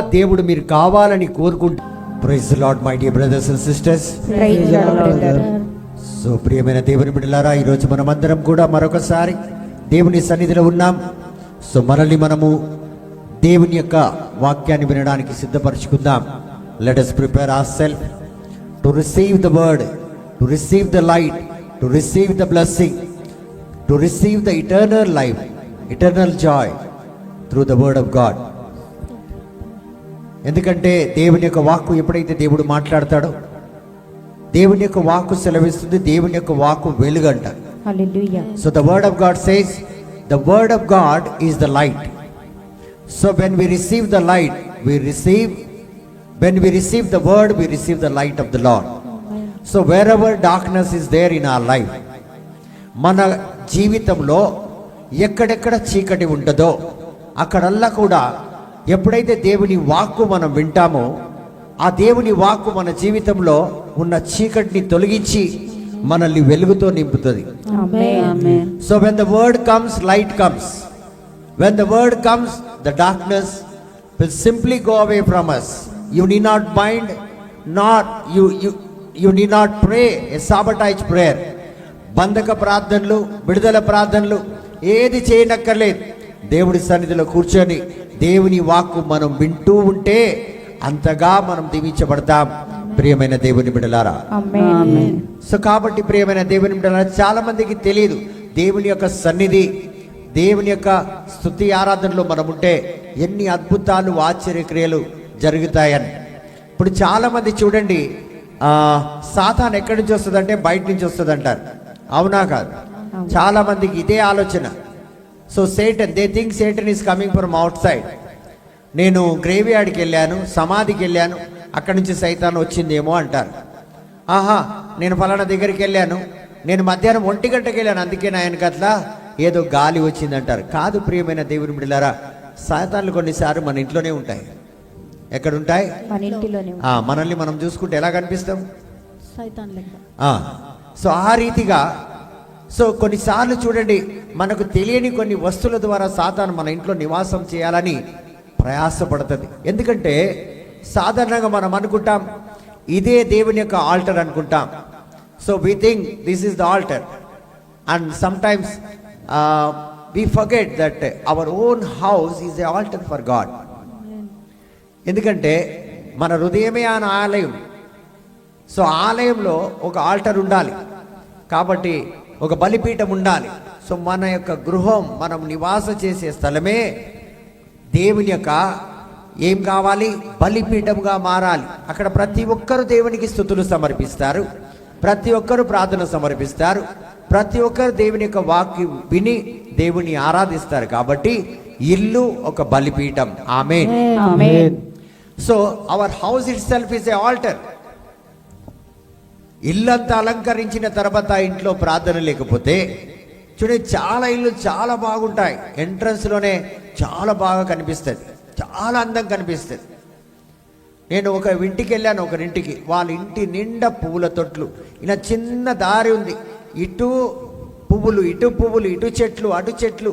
దేవుడు మీరు కావాలని కోరుకుంటూ. Praise the Lord my dear brothers and sisters. So ప్రియమైన దేవుని బిడ్డలారా, ఈరోజు మనమందరం కూడా మరొకసారి దేవుని సన్నిధిలో ఉన్నాం. సో మనల్ని మనము దేవుని యొక్క వాక్యాన్ని వినడానికి సిద్ధపరచుకుందాం. Let us prepare ourselves to receive the word, to receive the light, to receive the blessing, to receive the eternal life, eternal joy through the word of God. ఎందుకంటే దేవుని యొక్క వాక్కు ఎప్పుడైతే దేవుడు మాట్లాడతాడో, దేవుని యొక్క వాక్కు సెలవిస్తుంది, దేవుని యొక్క వాక్కు వెలుగంట. Hallelujah. So the word of God says, the word of God is the light. So when we receive the light, when we receive the word, we receive the light of the Lord. So wherever darkness is there in our life, మన జీవితంలో ఎక్కడెక్కడ చీకటి ఉంటుందో అక్కడల్లా కూడా ఎప్పుడైతే దేవుని వాక్కు మనం వింటామో, ఆ దేవుని వాక్కు మన జీవితంలో ఉన్న చీకటిని తొలగించి మనల్ని వెలుగుతో నింపుతుంది. So when the word comes, light comes. When the word comes, the darkness will simply go away from us. You need not mind, you need not pray a sabotage prayer. బంధక ప్రార్థనలు, విడుదల ప్రార్థనలు ఏది చేయనక్కర్లేదు. దేవుడి సన్నిధిలో కూర్చొని దేవుని వాక్కు మనం వింటూ ఉంటే అంతగా మనం దీవించబడతాం. ప్రియమైన దేవుని బిడ్డలారా, సో కాబట్టి ప్రియమైన దేవుని బిడ్డలారా, చాలా మందికి తెలియదు దేవుని యొక్క సన్నిధి, దేవుని యొక్క స్తుతి ఆరాధనలో మనం ఉంటే ఎన్ని అద్భుతాలు, ఆశ్చర్యక్రియలు జరుగుతాయని. ఇప్పుడు చాలా మంది చూడండి, సాతాను ఎక్కడి నుంచి వస్తుందంటే బయట నుంచి వస్తుంది అంటారు. అవునా కాదు? చాలా మందికి ఇదే ఆలోచన. So Satan, they think Satan is coming from out side. నేను గ్రేవ్ యార్డ్కి వెళ్ళాను, సమాధికి వెళ్ళాను, అక్కడి నుంచి సైతాన్ వచ్చిందేమో అంటారు. ఆహా, నేను ఫలానా దగ్గరికి వెళ్ళాను, నేను మధ్యాహ్నం 1 గంటకి వెళ్ళాను, అందుకే నా వెనకట్లా ఏదో గాలి వచ్చిందంటారు. కాదు ప్రియమైన దేవుని బిడ్డలారా, సైతాన్లు కొన్నిసార్లు మన ఇంట్లోనే ఉంటాయి. ఎక్కడుంటాయి? మనల్ని మనం చూసుకుంటే ఎలా కనిపిస్తాం? సో ఆ రీతిగా, సో కొన్నిసార్లు చూడండి, మనకు తెలియని కొన్ని వస్తువుల ద్వారా సాతాను మన ఇంట్లో నివాసం చేయాలని ప్రయాసపడుతుంది. ఎందుకంటే సాధారణంగా మనం అనుకుంటాం ఇదే దేవుని యొక్క ఆల్టర్ అనుకుంటాం. So we think this is the altar, and sometimes we forget that our own house is a altar for God. ఎందుకంటే మన హృదయమే ఆయన ఆలయం. సో ఆలయంలో ఒక ఆల్టర్ ఉండాలి, కాబట్టి ఒక బలిపీఠం ఉండాలి. సో మన యొక్క గృహం, మనం నివాస చేసే స్థలమే దేవుని యొక్క ఏం కావాలి? బలిపీఠంగా మారాలి. అక్కడ ప్రతి ఒక్కరు దేవునికి స్తుతులు సమర్పిస్తారు, ప్రతి ఒక్కరు ప్రార్థన సమర్పిస్తారు, ప్రతి ఒక్కరు దేవుని యొక్క వాక్యం విని దేవుని ఆరాధిస్తారు. కాబట్టి ఇల్లు ఒక బలిపీఠం. ఆమేన్. So our house itself is a altar. ఇల్లంతా అలంకరించిన తర్వాత ఇంట్లో ప్రార్థన లేకపోతే చూడండి, చాలా ఇల్లు చాలా బాగుంటాయి, ఎంట్రన్స్లోనే చాలా బాగా కనిపిస్తుంది, చాలా అందం కనిపిస్తుంది. నేను ఒక ఇంటికి వెళ్ళాను, ఒకరింటికి, వాళ్ళ ఇంటి నిండా పువ్వుల తొట్లు, ఇలా చిన్న దారి ఉంది, ఇటు పువ్వులు, ఇటు పువ్వులు, ఇటు చెట్లు, అటు చెట్లు,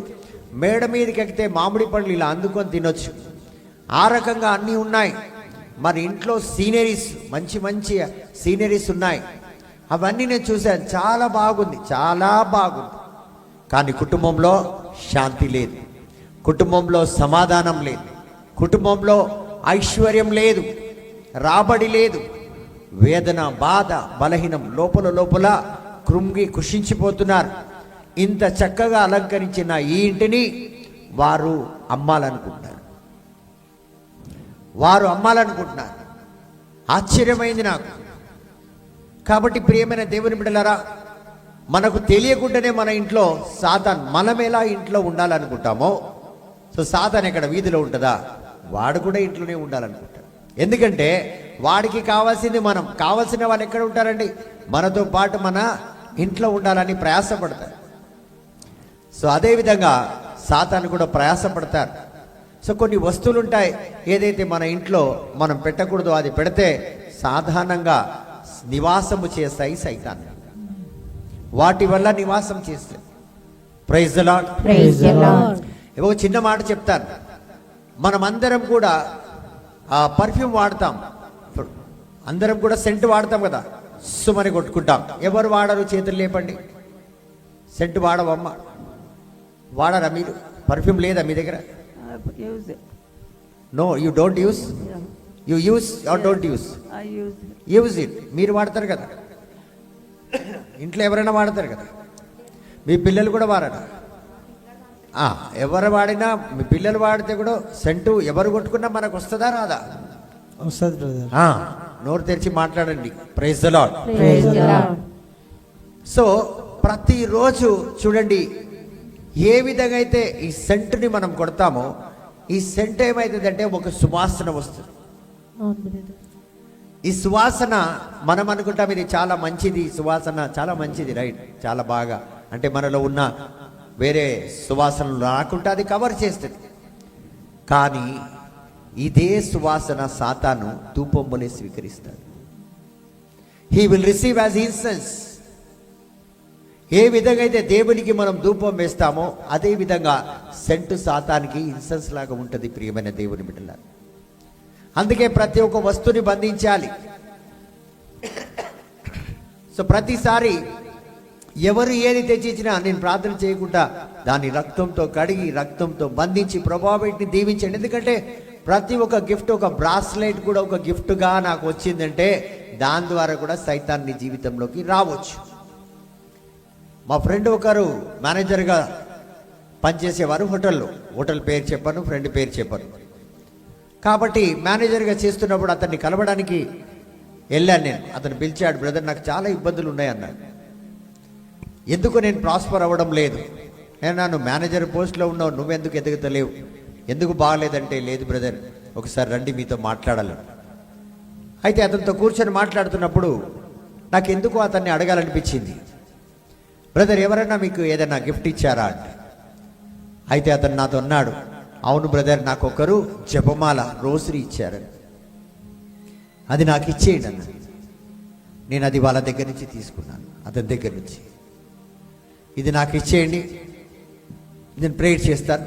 మేడ మీదకి ఎక్కితే మామిడి పళ్ళు ఇలా అందుకొని తినొచ్చు. ఆ రకంగా అన్నీ ఉన్నాయి. మరి ఇంట్లో సీనరీస్, మంచి మంచి సీనరీస్ ఉన్నాయి. అవన్నీ నేను చూశాను, చాలా బాగుంది, చాలా బాగుంది. కానీ కుటుంబంలో శాంతి లేదు, కుటుంబంలో సమాధానం లేదు, కుటుంబంలో ఐశ్వర్యం లేదు, రాబడి లేదు, వేదన, బాధ, బలహీనం, లోపల కృంగి కృషించిపోతున్నారు. ఇంత చక్కగా అలంకరించిన ఈ ఇంటిని వారు అమ్మాలనుకుంటున్నారు. ఆశ్చర్యమైంది నాకు. కాబట్టి ప్రియమైన దేవుని బిడ్డలారా, మనకు తెలియకుండానే మన ఇంట్లో సాతాన్, మనం ఎలా ఇంట్లో ఉండాలనుకుంటామో, సో సాతాన్ ఎక్కడ వీధిలో ఉంటుందా? వాడు కూడా ఇంట్లోనే ఉండాలనుకుంటాడు. ఎందుకంటే వాడికి కావాల్సింది మనం, కావాల్సిన వాళ్ళు ఎక్కడ ఉంటారండి? మనతో పాటు మన ఇంట్లో ఉండాలని ప్రయాసపడతారు. సో అదేవిధంగా సాతాను కూడా ప్రయాసపడతారు. సో కొన్ని వస్తువులు ఉంటాయి, ఏదైతే మన ఇంట్లో మనం పెట్టకూడదో అది పెడితే సాధారణంగా నివాసము చేస్తాయి సైతాన్ని, వాటి వల్ల నివాసం చేస్తాయి. Praise the Lord. ఒక చిన్న మాట చెప్తాను. మనమందరం కూడా పర్ఫ్యూమ్ వాడతాం, అందరం కూడా సెంట్ వాడతాం కదా, సుమని కొట్టుకుంటాం. ఎవరు వాడరు? చేతులు లేపండి. సెంట్ వాడవమ్మ, వాడరా మీరు? పర్ఫ్యూమ్ లేదా మీ దగ్గర? Use it. No, you don't use. Yeah. You use or don't use? I use it. Use it. మీరు వాడతారు కదా, ఇంట్లో ఎవరైనా వాడతారు కదా, మీ పిల్లలు కూడా వాడరా? ఎవరు వాడినా, మీ పిల్లలు వాడితే కూడా సెంటు ఎవరు కొట్టుకున్నా మనకు వస్తుందా రాదా? వస్తుంది బ్రదర్. నోరు తెరిచి మాట్లాడండి. Praise the Lord. Praise the Lord. So ప్రతిరోజు చూడండి, ఏ విధంగా అయితే ఈ సెంటుని మనం కొడతామో, ఈ సెంట్ ఏమవుతుందంటే ఒక సువాసన వస్తుంది. ఈ సువాసన మనం అనుకుంటాం ఇది చాలా మంచిది, ఈ సువాసన చాలా మంచిది, రైట్, చాలా బాగా, అంటే మనలో ఉన్న వేరే సువాసనలు రాకుండా అది కవర్ చేస్తుంది. కానీ ఇదే సువాసన సాతాను ధూపం వలె స్వీకరిస్తాడు. He will receive as incense. ఏ విధంగా అయితే దేవునికి మనం ధూపం వేస్తామో అదే విధంగా సెంటు సాతానికి ఇన్సెన్స్ లాగా ఉంటుంది. ప్రియమైన దేవుని బిడ్డలారా, అందుకే ప్రతి ఒక్క వస్తువుని బంధించాలి. సో ప్రతిసారి ఎవరు ఏది తెచ్చిచ్చినా నేను ప్రార్థన చేయకుండా దాన్ని రక్తంతో కడిగి రక్తంతో బంధించి ప్రభువా వీటిని దీవించండి. ఎందుకంటే ప్రతి ఒక్క గిఫ్ట్, ఒక బ్రాస్లెట్ కూడా ఒక గిఫ్ట్గా నాకు వచ్చిందంటే దాని ద్వారా కూడా సైతాన్ని జీవితంలోకి రావచ్చు. మా ఫ్రెండ్ ఒకరు మేనేజర్గా పనిచేసేవారు హోటల్లో. హోటల్ పేరు చెప్పాను, ఫ్రెండ్ పేరు చెప్పాను. కాబట్టి మేనేజర్గా చేస్తున్నప్పుడు అతన్ని కలవడానికి వెళ్ళాను నేను. అతను పిలిచాడు, బ్రదర్ నాకు చాలా ఇబ్బందులు ఉన్నాయి అన్నాడు. ఎందుకు నేను ప్రాస్పర్ అవ్వడం లేదు? నేను నన్ను మేనేజర్ పోస్ట్లో ఉన్నావు, నువ్వెందుకు ఎదుగుతలేవు, ఎందుకు బాగలేదంటే, లేదు బ్రదర్ ఒకసారి రండి మీతో మాట్లాడాలి. అయితే అతనితో కూర్చొని మాట్లాడుతున్నప్పుడు నాకు ఎందుకు అతన్ని అడగాలనిపించింది. బ్రదర్ ఎవరైనా మీకు ఏదైనా గిఫ్ట్ ఇచ్చారా అంటే, అయితే అతను నాతో అన్నాడు, అవును బ్రదర్ నాకు ఒకరు జపమాల రోసరీ ఇచ్చారని, అది నాకు ఇచ్చేయండి అన్న. నేను అది వాళ్ళ దగ్గర నుంచి తీసుకున్నాను, అతని దగ్గర నుంచి. ఇది నాకు ఇచ్చేయండి, నేను ప్రేయర్ చేస్తాను.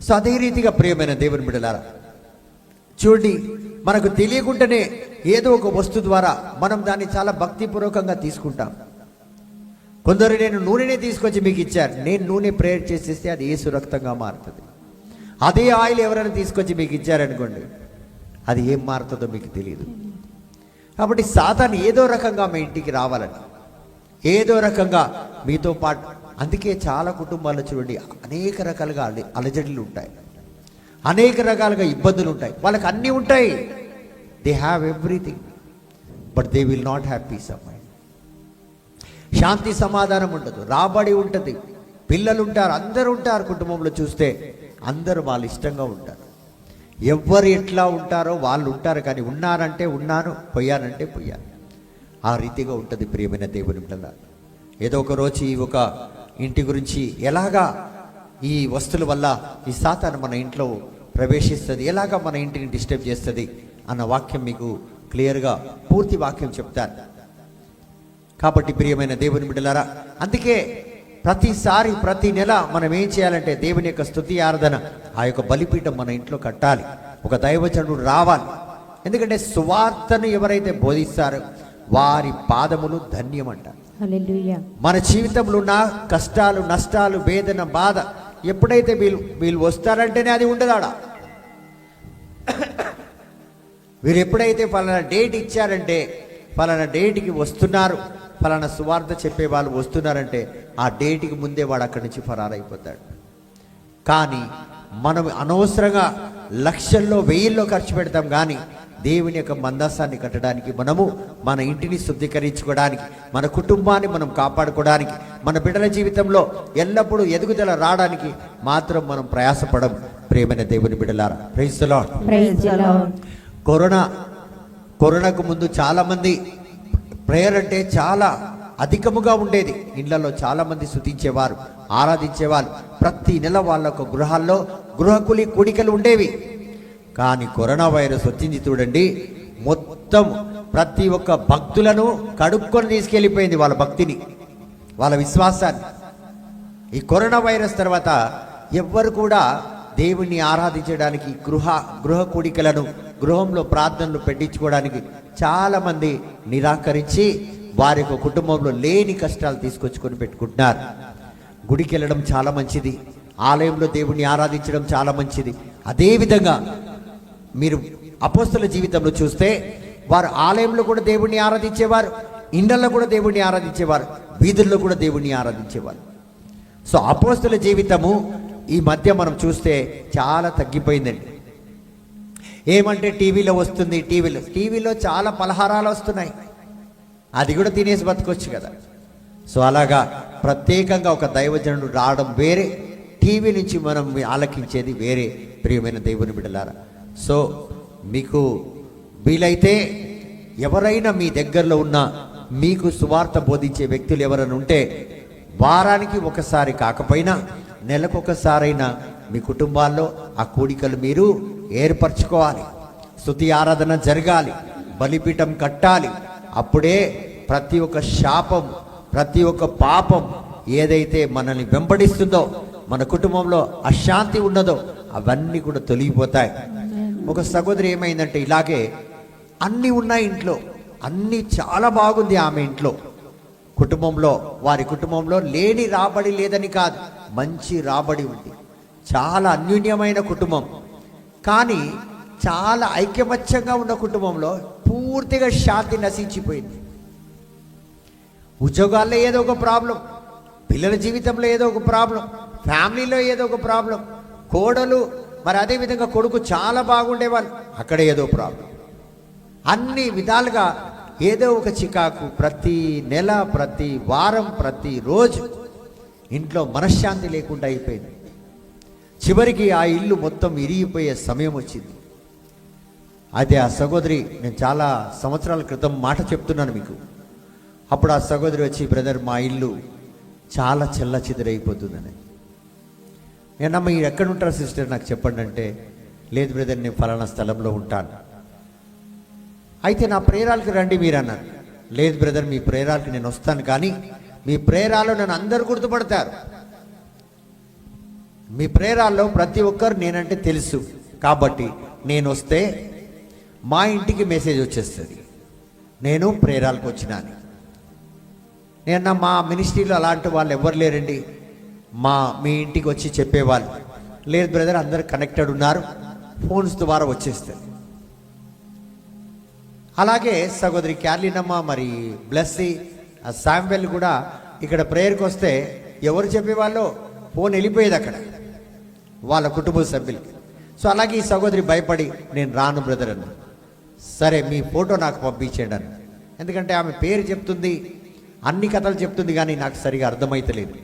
సో అదే రీతిగా ప్రియమైన దేవుని బిడ్డలారా, చూడండి, మనకు తెలియకుండానే ఏదో ఒక వస్తువు ద్వారా మనం దాన్ని చాలా భక్తిపూర్వకంగా తీసుకుంటాం. కొందరు నేను నూనెనే తీసుకొచ్చి మీకు ఇచ్చారు, నేను నూనె ప్రేయర్ చేసేస్తే అది యేసు రక్తంగా మారుతుంది. అదే ఆయిల్ ఎవరైనా తీసుకొచ్చి మీకు ఇచ్చారనుకోండి, అది ఏం మారుతుందో మీకు తెలియదు. కాబట్టి సాతాను ఏదో రకంగా మీ ఇంటికి రావాలని, ఏదో రకంగా మీతో పాటు. అందుకే చాలా కుటుంబాల్లో చూడండి అనేక రకాలుగా అలజడులు ఉంటాయి, అనేక రకాలుగా ఇబ్బందులు ఉంటాయి. వాళ్ళకి అన్నీ ఉంటాయి, they have everything, but they will not have peace of mind. శాంతి సమాధానం ఉండదు, రాబడి ఉంటుంది, పిల్లలు ఉంటారు, అందరూ ఉంటారు. కుటుంబంలో చూస్తే అందరూ వాళ్ళ ఇష్టంగా ఉంటారు. ఎవరు ఎట్లా ఉంటారో వాళ్ళు ఉంటారు, కానీ ఉన్నారంటే ఉన్నాను, పోయానంటే పోయాను, ఆ రీతిగా ఉంటుంది. ప్రియమైన దేవుని బిడ్డలారా, ఏదో ఒక రోజు ఈ ఒక ఇంటి గురించి ఎలాగా ఈ వస్తువుల వల్ల ఈ సాతాను మన ఇంట్లో ప్రవేశిస్తుంది, ఎలాగా మన ఇంటిని డిస్టర్బ్ చేస్తుంది అన్న వాక్యం మీకు క్లియర్గా పూర్తి వాక్యం చెప్తాను. కాబట్టి ప్రియమైన దేవుని బిడ్డలారా, అందుకే ప్రతిసారి ప్రతి నెల మనం ఏం చేయాలంటే దేవుని యొక్క స్తుతి ఆరాధన, ఆ యొక్క బలిపీఠం మన ఇంట్లో కట్టాలి. ఒక దైవజనుడు రావాలి. ఎందుకంటే సువార్తను ఎవరైతే బోధిస్తారో వారి పాదములు ధన్యమంట. Hallelujah. మన జీవితంలో ఉన్న కష్టాలు, నష్టాలు, వేదన, బాధ ఎప్పుడైతే వీళ్ళు వస్తారంటేనే అది ఉండదాడా. వీరు ఎప్పుడైతే ఫలానా డేట్ ఇచ్చారంటే ఫలానా డేట్కి వస్తున్నారు, ఫలానా సువార్త చెప్పే వాళ్ళు వస్తున్నారంటే ఆ డేట్కి ముందే వాడు అక్కడి నుంచి ఫరారైపోతాడు. కానీ మనం అనవసరంగా లక్షల్లో వెయ్యిల్లో ఖర్చు పెడతాం, కానీ దేవుని యొక్క మందసాన్ని కట్టడానికి, మనము మన ఇంటిని శుద్ధీకరించుకోవడానికి, మన కుటుంబాన్ని మనం కాపాడుకోవడానికి, మన బిడ్డల జీవితంలో ఎల్లప్పుడూ ఎదుగుదల రావడానికి మాత్రం మనం ప్రయాసపడం. ప్రియమైన దేవుని బిడ్డలారా, praise the Lord. Praise the Lord. కరోనాకు ముందు చాలామంది ప్రేయర్ అంటే చాలా అధికముగా ఉండేది. ఇళ్లలో చాలామంది స్తుతించేవారు, ఆరాధించేవారు. ప్రతి నెల వాళ్ళ యొక్క గృహాల్లో గృహకులి కూడికలు ఉండేవి. కానీ కరోనా వైరస్ వచ్చింది చూడండి, మొత్తం ప్రతి ఒక్క భక్తులను కడుక్కొని తీసుకెళ్ళిపోయింది, వాళ్ళ భక్తిని, వాళ్ళ విశ్వాసాన్ని. ఈ కరోనా వైరస్ తర్వాత ఎవ్వరు కూడా దేవుణ్ణి ఆరాధించడానికి గృహ కూడికలను, గృహంలో ప్రార్థనలు పెట్టించుకోవడానికి చాలామంది నిరాకరించి వారి యొక్క కుటుంబంలో లేని కష్టాలు తీసుకొచ్చుకొని పెట్టుకుంటున్నారు. గుడికి వెళ్ళడం చాలా మంచిది, ఆలయంలో దేవుణ్ణి ఆరాధించడం చాలా మంచిది. అదేవిధంగా మీరు అపోస్తలుల జీవితంలో చూస్తే వారు ఆలయంలో కూడా దేవుణ్ణి ఆరాధించేవారు, ఇండ్లలో కూడా దేవుణ్ణి ఆరాధించేవారు, వీధుల్లో కూడా దేవుణ్ణి ఆరాధించేవారు. సో అపోస్తలుల జీవితము ఈ మధ్య మనం చూస్తే చాలా తగ్గిపోయిందండి. ఏమంటే టీవీలో వస్తుంది, టీవీలో చాలా పలహారాలు వస్తున్నాయి, అది కూడా తినేసి బతకొచ్చు కదా. సో అలాగా ప్రత్యేకంగా ఒక దైవజనుడు రావడం వేరే, టీవీ నుంచి మనం ఆలకించేది వేరే. ప్రియమైన దేవుని బిడ్డలారా, సో మీకు వీలైతే ఎవరైనా మీ దగ్గరలో ఉన్న మీకు సువార్త బోధించే వ్యక్తులు ఎవరైనా ఉంటే వారానికి ఒకసారి కాకపోయినా నెలకొకసారైనా మీ కుటుంబాల్లో ఆ కూడికలు మీరు ఏర్పరచుకోవాలి. స్తుతి ఆరాధన జరగాలి, బలిపీఠం కట్టాలి. అప్పుడే ప్రతి ఒక్క శాపం, ప్రతి ఒక్క పాపం ఏదైతే మనల్ని వెంబడిస్తుందో, మన కుటుంబంలో అశాంతి ఉన్నదో అవన్నీ కూడా తొలగిపోతాయి. ఒక సహోదరి ఏమైందంటే ఇలాగే అన్నీ ఉన్నాయి ఇంట్లో, అన్నీ చాలా బాగుంది ఆమె ఇంట్లో, కుటుంబంలో వారి కుటుంబంలో లేని రాబడి లేదని కాదు, మంచి రాబడి ఉంది, చాలా అన్యోన్యమైన కుటుంబం. కానీ చాలా ఐకమత్యంగా ఉన్న కుటుంబంలో పూర్తిగా శాంతి నశించిపోయింది. ఉద్యోగాల్లో ఏదో ఒక ప్రాబ్లం, పిల్లల జీవితంలో ఏదో ఒక ప్రాబ్లం, ఫ్యామిలీలో ఏదో ఒక ప్రాబ్లం, కోడలు మరి అదేవిధంగా కొడుకు చాలా బాగుండేవాళ్ళు, అక్కడ ఏదో ప్రాబ్లం, అన్ని విధాలుగా ఏదో ఒక చికాకు. ప్రతి నెల, ప్రతి వారం, ప్రతిరోజు ఇంట్లో మనశ్శాంతి లేకుండా అయిపోయింది. చివరికి ఆ ఇల్లు మొత్తం ఇరిగిపోయే సమయం వచ్చింది. అయితే ఆ సహోదరి, నేను చాలా సంవత్సరాల క్రితం మాట చెప్తున్నాను మీకు, అప్పుడు ఆ సహోదరి వచ్చి, బ్రదర్ మా ఇల్లు చాలా చెల్ల చెదిరైపోతుందని. నేను మీరు ఎక్కడ ఉంటారు సిస్టర్ నాకు చెప్పండి అంటే, లేదు బ్రదర్ నేను ఫలానా స్థలంలో ఉంటాను. అయితే నా ప్రేరాలకు రండి మీరు అన్నారు. లేదు బ్రదర్ మీ ప్రేరాలకు నేను వస్తాను, కానీ మీ ప్రేరాల్లో నన్ను అందరూ గుర్తుపడతారు, మీ ప్రేరాల్లో ప్రతి ఒక్కరు నేనంటే తెలుసు, కాబట్టి నేను వస్తే మా ఇంటికి మెసేజ్ వచ్చేస్తుంది నేను ప్రేరాలకు వచ్చినాను. నేను మా మినిస్ట్రీలో అలాంటి వాళ్ళు ఎవరు లేరండి, మీ ఇంటికి వచ్చి చెప్పేవాళ్ళు లేదు బ్రదర్, అందరు కనెక్టెడ్ ఉన్నారు, ఫోన్స్ ద్వారా వచ్చేస్తారు. అలాగే సహోదరి క్యార్లినమ్మ, మరి బ్లెస్సీ, శామ్వెల్ కూడా ఇక్కడ ప్రేయర్కి వస్తే ఎవరు చెప్పేవాళ్ళు, ఫోన్ వెళ్ళిపోయేది అక్కడ వాళ్ళ కుటుంబ సభ్యులకి. సో అలాగే ఈ సహోదరి భయపడి నేను రాను బ్రదర్ అన్న. సరే మీ ఫోటో నాకు పంపించేయండి అన్న. ఎందుకంటే ఆమె పేరు చెప్తుంది, అన్ని కథలు చెప్తుంది, కానీ నాకు సరిగా అర్థమైతలేదు.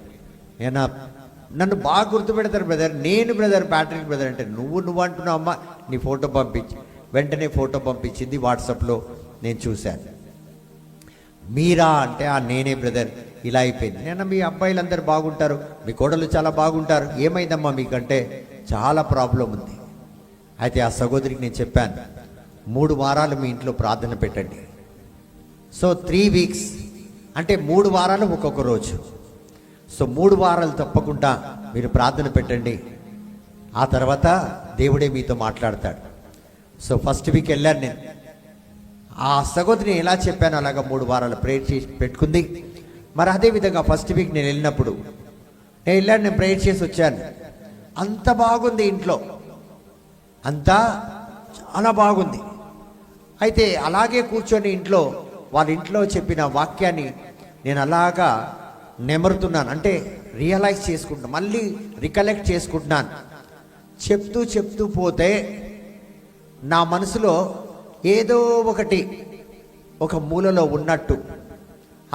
నన్ను బాగా గుర్తుపెడతారు బ్రదర్, నేను బ్రదర్ ప్యాట్రిక్ బ్రదర్ అంటే నువ్వు అంటున్నావు అమ్మా, నీ ఫోటో పంపించి. వెంటనే ఫోటో పంపించింది, వాట్సాప్లో నేను చూశాను. మీరా అంటే నేనే బ్రదర్, ఇలా అయిపోయింది. నేను మీ అబ్బాయిలందరూ బాగుంటారు, మీ కోడలు చాలా బాగుంటారు, ఏమైందమ్మా మీకంటే చాలా ప్రాబ్లం ఉంది. అయితే ఆ సహోదరికి నేను చెప్పాను, 3 వారాలు మీ ఇంట్లో ప్రార్థన పెట్టండి. సో 3 వీక్స్ అంటే 3 వారాలు ఒక్కొక్క రోజు. సో 3 వారాలు తప్పకుండా మీరు ప్రార్థన పెట్టండి, ఆ తర్వాత దేవుడే మీతో మాట్లాడతాడు. సో ఫస్ట్ వీక్ వెళ్ళాను నేను, ఆ సహోదరిని ఎలా చెప్పాను అలాగా 3 వారాలు ప్రేయర్ చేసి పెట్టుకుంది. మరి అదేవిధంగా ఫస్ట్ వీక్ నేను వెళ్ళినప్పుడు నేను ప్రేయర్ చేసి వచ్చాను. అంత బాగుంది ఇంట్లో, అంతా చాలా బాగుంది. అయితే అలాగే కూర్చొని వాళ్ళ ఇంట్లో చెప్పిన వాక్యాన్ని నేను అలాగా నెమరుతున్నాను, అంటే రియలైజ్ చేసుకుంటున్నాను, మళ్ళీ రికలెక్ట్ చేసుకుంటున్నాను. చెప్తూ పోతే నా మనసులో ఏదో ఒకటి ఒక మూలలో ఉన్నట్టు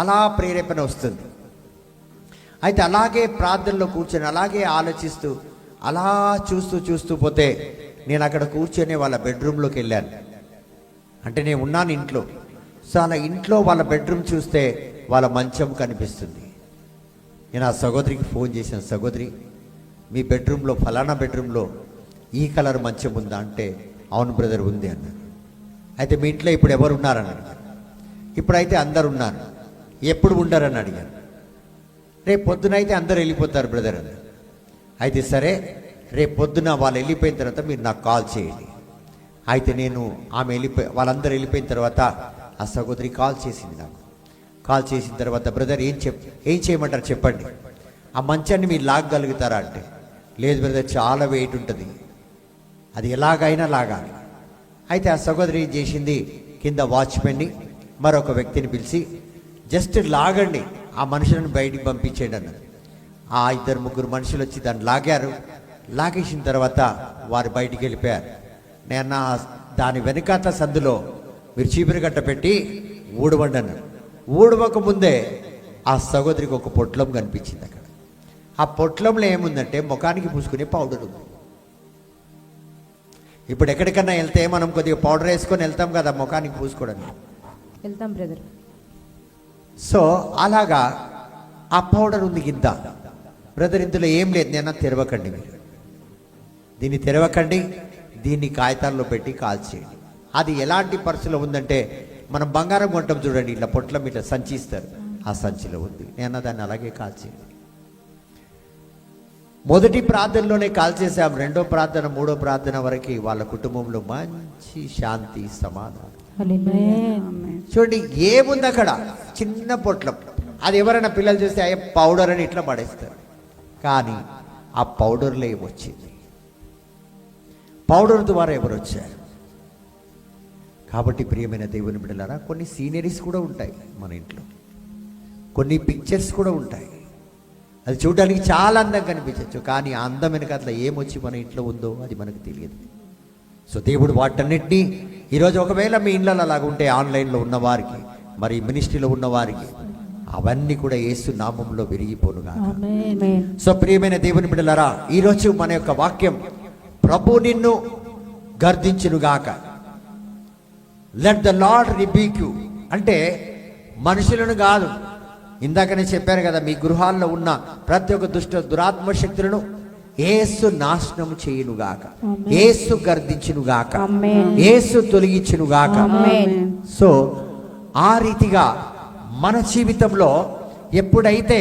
అలా ప్రేరేపణ వస్తుంది. అయితే అలాగే ప్రార్థనలో కూర్చొని అలాగే ఆలోచిస్తూ అలా చూస్తూ పోతే నేను అక్కడ కూర్చొని వాళ్ళ బెడ్రూమ్లోకి వెళ్ళాను. అంటే నేను ఉన్నాను ఇంట్లో. సో అలా ఇంట్లో వాళ్ళ బెడ్రూమ్ చూస్తే వాళ్ళ మంచం కనిపిస్తుంది. నేను ఆ సహోదరికి ఫోన్ చేశాను, సహోదరి మీ బెడ్రూమ్లో ఫలానా బెడ్రూమ్లో ఈ కలర్ మంచం ఉందా అంటే అవును బ్రదర్ ఉంది అన్నారు. అయితే మీ ఇంట్లో ఇప్పుడు ఎవరు ఉన్నారని అడిగాను. ఇప్పుడైతే అందరు ఉన్నారు, ఎప్పుడు ఉండరని అడిగాను. రేపు పొద్దునైతే అందరు వెళ్ళిపోతారు బ్రదర్ అన్నారు. అయితే సరే రేపు పొద్దున వాళ్ళు వెళ్ళిపోయిన తర్వాత మీరు నాకు కాల్ చేయండి. అయితే నేను వాళ్ళందరూ వెళ్ళిపోయిన తర్వాత ఆ సహోదరి కాల్ చేసింది నాకు. కాల్ చేసిన తర్వాత బ్రదర్ ఏం చేయమంటారు చెప్పండి, ఆ మంచాన్ని మీరు లాగగలుగుతారా అంటే, లేదు బ్రదర్ చాలా వెయిట్ ఉంటుంది, అది ఎలాగైనా లాగాలి. అయితే ఆ సహోదరి ఏం చేసింది, కింద వాచ్మెన్ని మరొక వ్యక్తిని పిలిచి జస్ట్ లాగండి, ఆ మనుషులను బయటికి పంపించేయండి అన్నారు. ఆ 2-3 మనుషులు వచ్చి దాన్ని లాగారు. లాగేసిన తర్వాత వారు బయటికి వెళ్ళిపోయారు. నేను దాని వెనకాత సందులో మీరు చీపురు కట్ట పెట్టి ఊడవండి అన్నాడు. ఊడవక ముందే ఆ సహోదరికి ఒక పొట్లం కనిపించింది అక్కడ. ఆ పొట్లంలో ఏముందంటే ముఖానికి పూసుకునే పౌడర్ ఉంది. ఇప్పుడు ఎక్కడికన్నా వెళ్తే మనం కొద్దిగా పౌడర్ వేసుకొని వెళ్తాం కదా ముఖానికి పూసుకోవడానికి, వెళ్తాం బ్రదర్. సో అలాగా ఆ పౌడర్ ఉంది కింద. బ్రదర్ ఇందులో ఏం లేదు, నేను తెరవకండి, మీరు దీన్ని తెరవకండి, దీన్ని కాగితాల్లో పెట్టి కాల్చేయండి. అది ఎలాంటి పరిస్థితిలో ఉందంటే మనం బంగారం కొంటాం చూడండి, ఇట్లా పొట్లం ఇట్లా సంచి ఇస్తారు, ఆ సంచిలో ఉంది. నేను దాన్ని అలాగే కాల్చేయండి. మొదటి ప్రార్థనలోనే కాల్చేసాం. 2వ ప్రార్థన 3వ ప్రార్థన వరకు వాళ్ళ కుటుంబంలో మంచి శాంతి సమాధానం. చూడండి ఏముంది అక్కడ, చిన్న పొట్లం. అది ఎవరైనా పిల్లలు చూస్తే అయ్యే పౌడర్ అని ఇట్లా పడేస్తారు. కానీ ఆ పౌడర్లో ఏమొచ్చింది, పౌడర్ ద్వారా ఎవరు వచ్చారు. కాబట్టి ప్రియమైన దేవుని బిడ్డలారా, కొన్ని సీనరీస్ కూడా ఉంటాయి మన ఇంట్లో, కొన్ని పిక్చర్స్ కూడా ఉంటాయి. అది చూడడానికి చాలా అందంగా కనిపించవచ్చు, కానీ ఆ అందం వెనక అట్లా ఏమొచ్చి మన ఇంట్లో ఉందో అది మనకు తెలియదు. సో దేవుడు వాటన్నిటినీ ఈరోజు ఒకవేళ మీ ఇళ్ళలో అలాగ ఉంటే, ఆన్లైన్లో ఉన్నవారికి, మరి మినిస్ట్రీలో ఉన్నవారికి, అవన్నీ కూడా యేసు నామంలో విరిగిపోనుగా. సో ప్రియమైన దేవుని బిడ్డలారా, ఈరోజు మన యొక్క వాక్యం, ప్రభు నిన్ను గర్దించునుగాక. లెట్ ద లార్డ్ రిబీక్ యు అంటే మనుషులను కాదు. ఇందాకనే చెప్పారు కదా, మీ గృహాల్లో ఉన్న ప్రతి ఒక్క దురాత్మ శక్తులను యేసు నాశనం చేయునుగాక, యేసు గర్దించునుగాక, యేసు తొలగించునుగాక. సో ఆ రీతిగా మన జీవితంలో ఎప్పుడైతే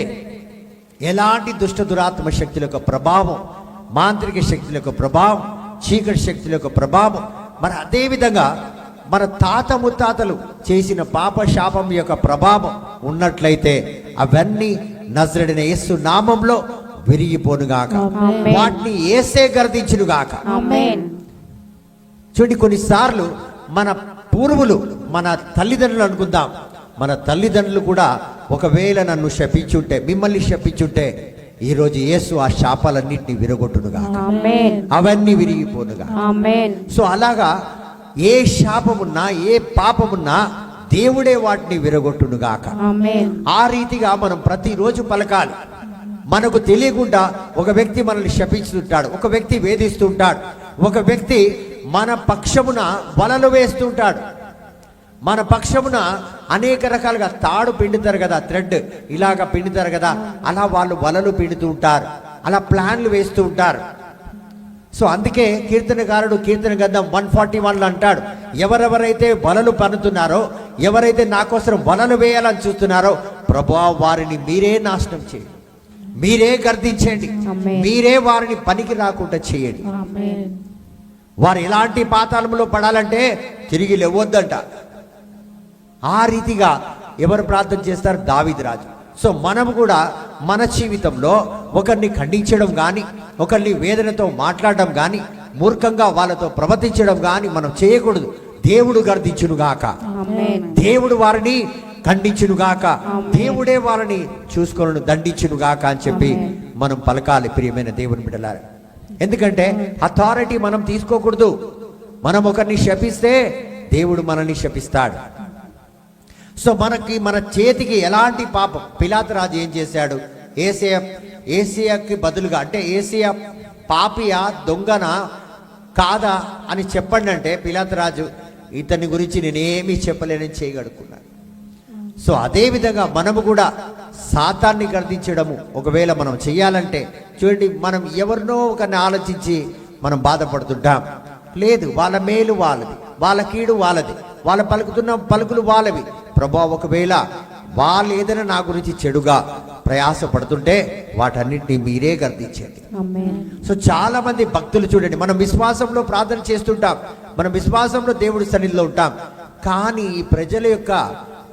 ఎలాంటి దురాత్మ శక్తుల యొక్క ప్రభావం, మాంత్రిక శక్తుల యొక్క ప్రభావం, చీకటి శక్తుల యొక్క ప్రభావం, మరి అదేవిధంగా మన తాత ముత్తాతలు చేసిన పాప శాపం యొక్క ప్రభావం ఉన్నట్లయితే అవన్నీ నజరేయుడైన యేసు నామంలో విరిగిపోనుగాక, వాటిని యేసే గర్దించునుగాక. చూడండి, కొన్నిసార్లు మన పూర్వులు, మన తల్లిదండ్రులు అనుకుందాం, మన తల్లిదండ్రులు కూడా ఒకవేళ నన్ను శపించుంటే, మిమ్మల్ని శపించుంటే, ఈరోజు యేసు ఆ శాపాలన్నింటినీ విరగొట్టునుగా, అవన్నీ విరిగిపోనుగా. సో అలాగా ఏ శాపమున్నా, ఏ పాపమున్నా దేవుడే వాటిని విరగొట్టునుగాక. ఆ రీతిగా మనం ప్రతిరోజు పలకాలి. మనకు తెలియకుండా ఒక వ్యక్తి మనల్ని శపించుతుంటాడు, ఒక వ్యక్తి వేధిస్తుంటాడు, ఒక వ్యక్తి మన పక్షమున వలలు వేస్తుంటాడు, మన పక్షమున అనేక రకాలుగా తాడు పిండుతారు కదా, థ్రెడ్ ఇలాగా పిండుతారు కదా, అలా వాళ్ళు వలలు పిండుతూ ఉంటారు, అలా ప్లాన్లు వేస్తూ ఉంటారు. సో అందుకే కీర్తనకారుడు కీర్తన గ్రంథం 141లో అంటాడు, ఎవరెవరైతే వలలు పన్నుతున్నారో, ఎవరైతే నా కోసం వలలు వేయాలని చూస్తున్నారో, ప్రభువా వారిని మీరే నాశనం చేయండి, మీరే గర్దించండి, మీరే వారిని పనికి రాకుండా చేయండి. వారు ఎలాంటి పాతాళంలో పడాలంటే తిరిగి లేవద్దంట. ఆ రీతిగా ఎవరు ప్రార్థన చేస్తారు? దావీదు రాజు. సో మనము కూడా మన జీవితంలో ఒకరిని ఖండించడం కానీ, ఒకరిని వేదనతో మాట్లాడడం కానీ, మూర్ఖంగా వాళ్ళతో ప్రవర్తించడం కానీ మనం చేయకూడదు. దేవుడు గర్దించునుగాక, దేవుడు వారిని ఖండించునుగాక, దేవుడే వారిని చూసుకొని దండించునుగాక అని చెప్పి మనం పలకాలి. ప్రియమైన దేవుని బిడ్డలారా, ఎందుకంటే అథారిటీ మనం తీసుకోకూడదు. మనం ఒకరిని శపిస్తే దేవుడు మనల్ని శపిస్తాడు. సో మన చేతికి ఎలాంటి పాపం, పిలాతు రాజు ఏం చేశాడు? ఏసయ్యకి బదులుగా, అంటే ఏసయ్య పాపియా దొంగనా కాదా అని చెప్పండి అంటే, పిలాతు రాజు ఇతని గురించి నేనేమీ చెప్పలేనని చేయగడుకున్నాడు. సో అదేవిధంగా మనము కూడా సాతాన్ని గర్దించడము ఒకవేళ మనం చెయ్యాలంటే, చూడండి, మనం ఎవరినో ఒకరిని ఆలోచించి మనం బాధపడుతుంటాం. లేదు, వాళ్ళ మేలు వాళ్ళది, వాళ్ళ కీడు వాళ్ళది, వాళ్ళ పలుకుతున్న పలుకులు వాళ్ళవి. ప్రభువా ఒకవేళ వాళ్ళు ఏదైనా నా గురించి చెడుగా ప్రయాసపడుతుంటే వాటన్నిటిని మీరే గర్దించండి. ఆమేన్. సో చాలా మంది భక్తులు చూడండి, మనం విశ్వాసంలో ప్రార్థన చేస్తుంటాం, మనం విశ్వాసంలో దేవుడి సన్నిధిలో ఉంటాం, కానీ ఈ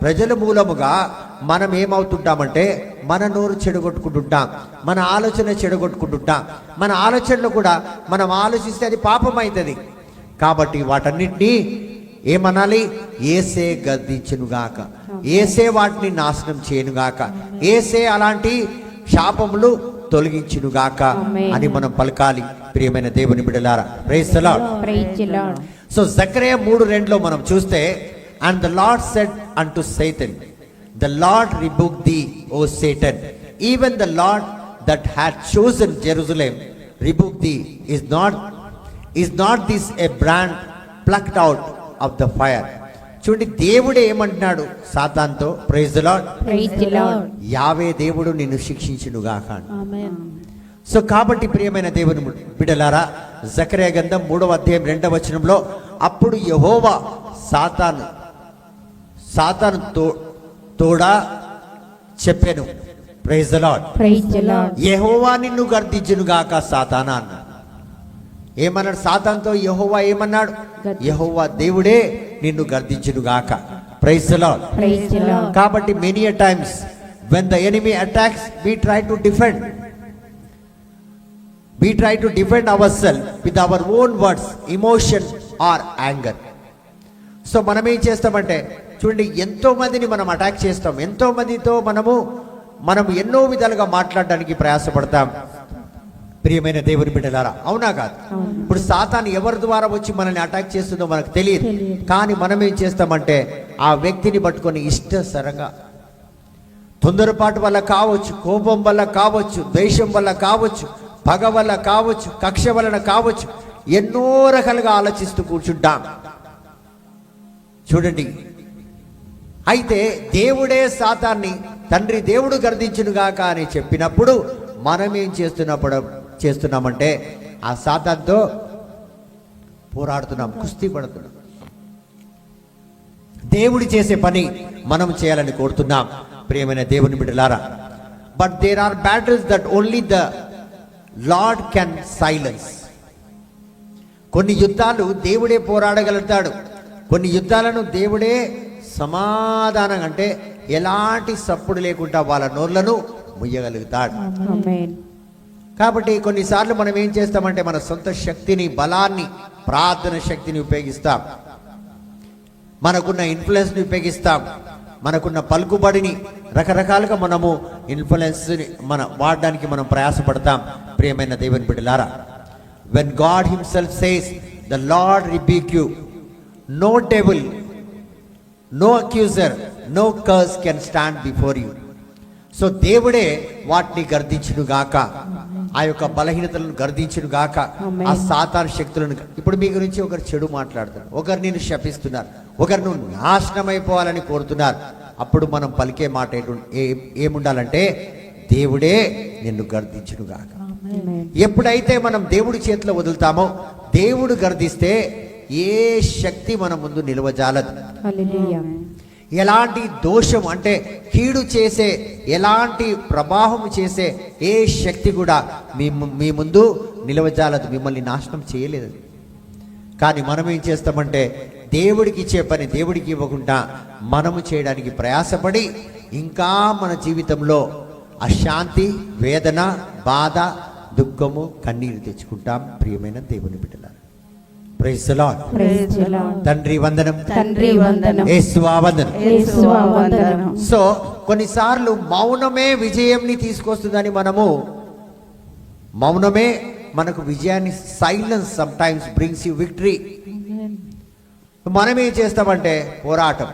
ప్రజల మూలముగా మనం ఏమవుతుంటామంటే మన నోరు చెడగొట్టుకుంటుంటాం, మన ఆలోచన చెడగొట్టుకుంటుంటాం. మన ఆలోచనలో కూడా మనం ఆలోచిస్తే అది పాపం అవుతుంది. కాబట్టి వాటన్నిటినీ ఏమనాలి? ఏసే గద్దించునుగాక, ఏసే వాటిని నాశనం చేయనుగాక, ఏసే అలాంటి శాపములు తొలగించునుగాక అని మనం పలకాలి. ప్రియమైన దేవుని బిడ్డలారా, praise the Lord. Praise the Lord. So జకరియా 3:2 మనం చూస్తే, and the Lord said unto Satan, the Lord rebuked thee, O Satan, even the Lord that had chosen Jerusalem rebuked thee. Is not this a brand plucked out of the fire? చూడండి, దేవుడే ఏమంటున్నాడు సాతాన్తో? Praise the Lord. Praise the Lord. యావే దేవుడు నిన్ను శిక్షించునుగాక. ఆమేన్. So కాబట్టి ప్రియమైన దేవుని బిడ్డలారా, జకరియా గ్రంథం 3:2 అప్పుడు యెహోవా సాతాను తోడా చెప్పెను. Praise the Lord. Praise the Lord. యెహోవా నిన్ను గర్దించునుగాక సాతానా అన్నాడు. ఏమన్నాడు సాతానుతో? యెహోవా ఏమన్నాడు? యెహోవా దేవుడే నిన్ను గర్దించునుగాక. Praise the Lord. Praise the Lord. కాబట్టి many a times when the enemy attacks, we try to defend ourselves with our own words, emotion or anger. So మనం ఏం చేస్తామంటే చూడండి, ఎంతో మందిని మనం అటాక్ చేస్తాం, ఎంతో మందితో మనం ఎన్నో విధాలుగా మాట్లాడడానికి ప్రయాసపడతాం. ప్రియమైన దేవుని బిడ్డలారా, అవునా కాదు? ఇప్పుడు సాతాను ఎవరి ద్వారా వచ్చి మనల్ని అటాక్ చేస్తుందో మనకు తెలియదు, కానీ మనం ఏం చేస్తామంటే ఆ వ్యక్తిని పట్టుకొని ఇష్టసరంగా, తొందరపాటు వల్ల కావచ్చు, కోపం వల్ల కావచ్చు, ద్వేషం వల్ల కావచ్చు, పగ వల్ల కావచ్చు, కక్ష వలన కావచ్చు, ఎన్నో రకాలుగా ఆలోచిస్తూ కూర్చుంటాం. చూడండి, అయితే దేవుడే సాతాన్ని తండ్రి దేవుడు గర్దించునుగాక అని చెప్పినప్పుడు మనం ఏం చేస్తున్నామంటే ఆ సాతాన్తో పోరాడుతున్నాం, కుస్తీ పడుతున్నాం. దేవుడు చేసే పని మనం చేయాలని కోరుతున్నాం. ప్రియమైన దేవుని బిడ్డలారా, but there are battles that only the Lord can silence. కొన్ని యుద్ధాలు దేవుడే పోరాడగలుగుతాడు, కొన్ని యుద్ధాలను దేవుడే సమాధానం అంటే ఎలాంటి సప్పుడు లేకుండా వాళ్ళ నోర్లను ముయ్యగలుగుతాడు. ఆమేన్. కాబట్టి కొన్నిసార్లు మనం ఏం చేస్తామంటే మన సొంత శక్తిని, బలాన్ని, ప్రార్థన శక్తిని ఉపయోగిస్తాం, మనకున్న ఇన్ఫ్లుయెన్స్ని ఉపయోగిస్తాం, మనకున్న పలుకుబడిని రకరకాలుగా మనము ఇన్ఫ్లుయెన్స్ని వాడడానికి మనం ప్రయాసపడతాం. ప్రియమైన దేవుని బిడ్డలారా, when God himself says, the Lord rebuke you, no devil, no accuser, no curse can stand before you. So దేవుడే వాటిని గర్దించునుగాక, ఆ యొక్క బలహీనతలను గర్దించునుగాక, ఆ సాతాను శక్తులను. ఇప్పుడు మీ గురించి ఒకరు చెడు మాట్లాడుతున్నారు, ఒకరు నేను శపిస్తున్నారు, ఒకరు నువ్వు నాశనం అయిపోవాలని కోరుతున్నారు. అప్పుడు మనం పలికే మాట ఏముండాలంటే దేవుడే నిన్ను గర్దించునుగాక. ఎప్పుడైతే మనం దేవుడి చేతిలో వదులుతామో, దేవుడు గర్దిస్తే ఏ శక్తి మన ముందు నిలవజాలదు. హల్లెలూయా. ఎలాంటి దోషం అంటే కీడు చేసే, ఎలాంటి ప్రభావం చేసే ఏ శక్తి కూడా మీ ముందు నిలవజాలదు, మిమ్మల్ని నాశనం చేయలేదు. కానీ మనం ఏం చేస్తామంటే దేవుడికి ఇచ్చే పని దేవుడికి ఇవ్వకుండా మనము చేయడానికి ప్రయాసపడి ఇంకా మన జీవితంలో అశాంతి, వేదన, బాధ, దుఃఖము, కన్నీరు తెచ్చుకుంటాం. ప్రియమైన దేవుని బిడ్డలారా, praise the Lord. Praise the Lord. తండ్రి వందనం, తండ్రి వందనం, యేసువా వందనం. యేసువా వందనం. సో కొన్నిసార్లు మౌనమే విజయంని తీసుకొస్తుందని మౌనమే మనకు విజయాన్ని, silence some times brings you victory. మనం ఏం చేస్తామంటే పోరాటం,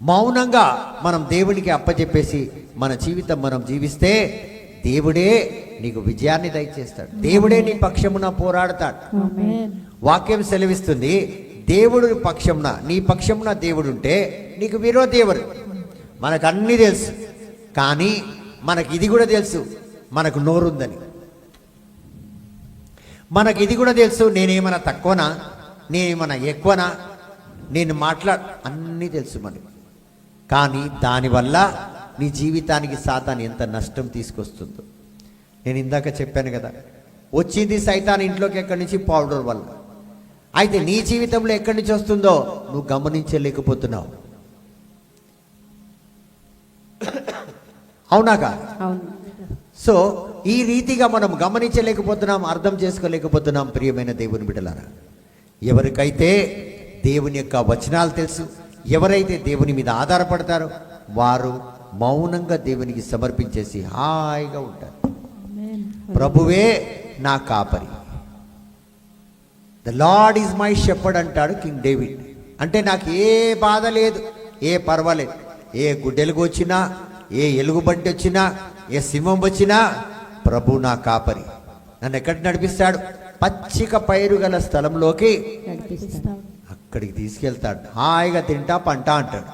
మౌనంగా మనం దేవునికి అప్పచెప్పేసి మన జీవితం మనం జీవిస్తే దేవుడే నీకు విజయాన్ని దయచేస్తాడు, దేవుడే నీ పక్షమున పోరాడతాడు. ఆమేన్. వాక్యం సెలవిస్తుంది, దేవుడు పక్షమున, నీ పక్షమున దేవుడు ఉంటే నీకు విరోధి ఎవరు? మనకు అన్నీ తెలుసు, కానీ మనకి ఇది కూడా తెలుసు, మనకు నోరుందని. మనకి ఇది కూడా తెలుసు, నేనేమన్నా తక్కువనా, నేనేమన్నా ఎక్కువనా, నేను అన్నీ తెలుసు మనకి. కానీ దానివల్ల నీ జీవితానికి సాతాను ఎంత నష్టం తీసుకొస్తుందో. నేను ఇందాక చెప్పాను కదా, వచ్చింది సైతాన్ ఇంట్లోకి ఎక్కడి నుంచి? పౌడర్ వల్ల. అయితే నీ జీవితంలో ఎక్కడి నుంచి వస్తుందో నువ్వు గమనించలేకపోతున్నావు. అవునా కాదు? అవును. సో ఈ రీతిగా మనం గమనించలేకపోతున్నాం, అర్థం చేసుకోలేకపోతున్నాం. ప్రియమైన దేవుని బిడ్డలారా, ఎవరికైతే దేవుని యొక్క వచనాలు తెలుసు, ఎవరైతే దేవుని మీద ఆధారపడతారో వారు మౌనంగా దేవునికి సమర్పించేసి హాయిగా ఉంటారు. ప్రభువే నా కాపరి, the lord is my shepherd అంటాడు కింగ్ డేవిడ్. అంటే నాకు ఏ బాధ లేదు, ఏ పర్వాలేదు. ఏ గుడ్డెలుగు వచ్చినా, ఏ ఎలుగుబంటి వచ్చినా, ఏ సింహం వచ్చినా ప్రభు నా కాపరి. నన్ను ఎక్కడికి నడిపిస్తాడు? పచ్చిక పైరు గల స్థలంలోకి నడిపిస్తాడు. అక్కడికి తీసుకెళ్తాడు. హాయిగా తింటా పంట అంటాడు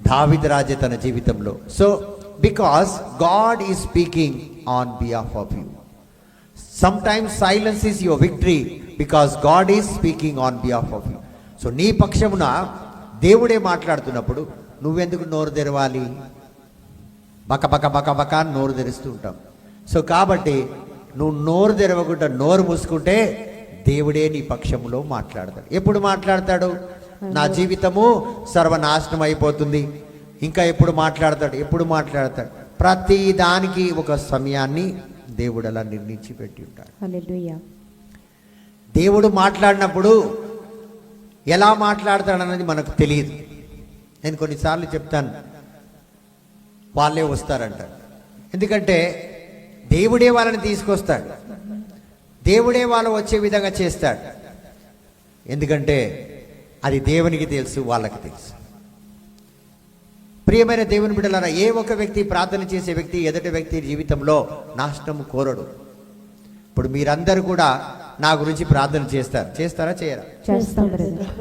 దావీదు రాజు తన జీవితంలో. So because God is speaking on behalf of you. Sometimes silence is your victory because God is speaking on behalf of you. So నీ పక్షమున దేవుడే మాట్లాడుతున్నప్పుడు నువ్వెందుకు నోరు తెరవాలి? బక బక బక బక అని నోరు తెరుస్తూ ఉంటాం. సో కాబట్టి నువ్వు నోరు తెరవకుండా నోరు మూసుకుంటే దేవుడే నీ పక్షములో మాట్లాడతాడు. ఎప్పుడు మాట్లాడతాడు? నా జీవితము సర్వనాశనం అయిపోతుంది, ఇంకా ఎప్పుడు మాట్లాడతాడు? ఎప్పుడు మాట్లాడతాడు? ప్రతి దానికి ఒక సమయాన్ని దేవుడు అలా నిర్ణయించి పెట్టి ఉంటాడు. హల్లెలూయా. దేవుడు మాట్లాడినప్పుడు ఎలా మాట్లాడతాడన్నది మనకు తెలియదు. నేను కొన్నిసార్లు చెప్తాను, వాళ్ళే వస్తారంటాడు. ఎందుకంటే దేవుడే వాళ్ళని తీసుకొస్తాడు, దేవుడే వాళ్ళు వచ్చే విధంగా చేస్తాడు. ఎందుకంటే అది దేవునికి తెలుసు, వాళ్ళకి తెలుసు. ప్రియమైన దేవుని బిడ్డలారా, ఏ ఒక్క వ్యక్తి, ప్రార్థన చేసే వ్యక్తి, ఎదుటి వ్యక్తి జీవితంలో నాశనం కోరడు. ఇప్పుడు మీరందరూ కూడా నా గురించి ప్రార్థన చేస్తారా చేయరా? చేస్తాం బ్రదర్.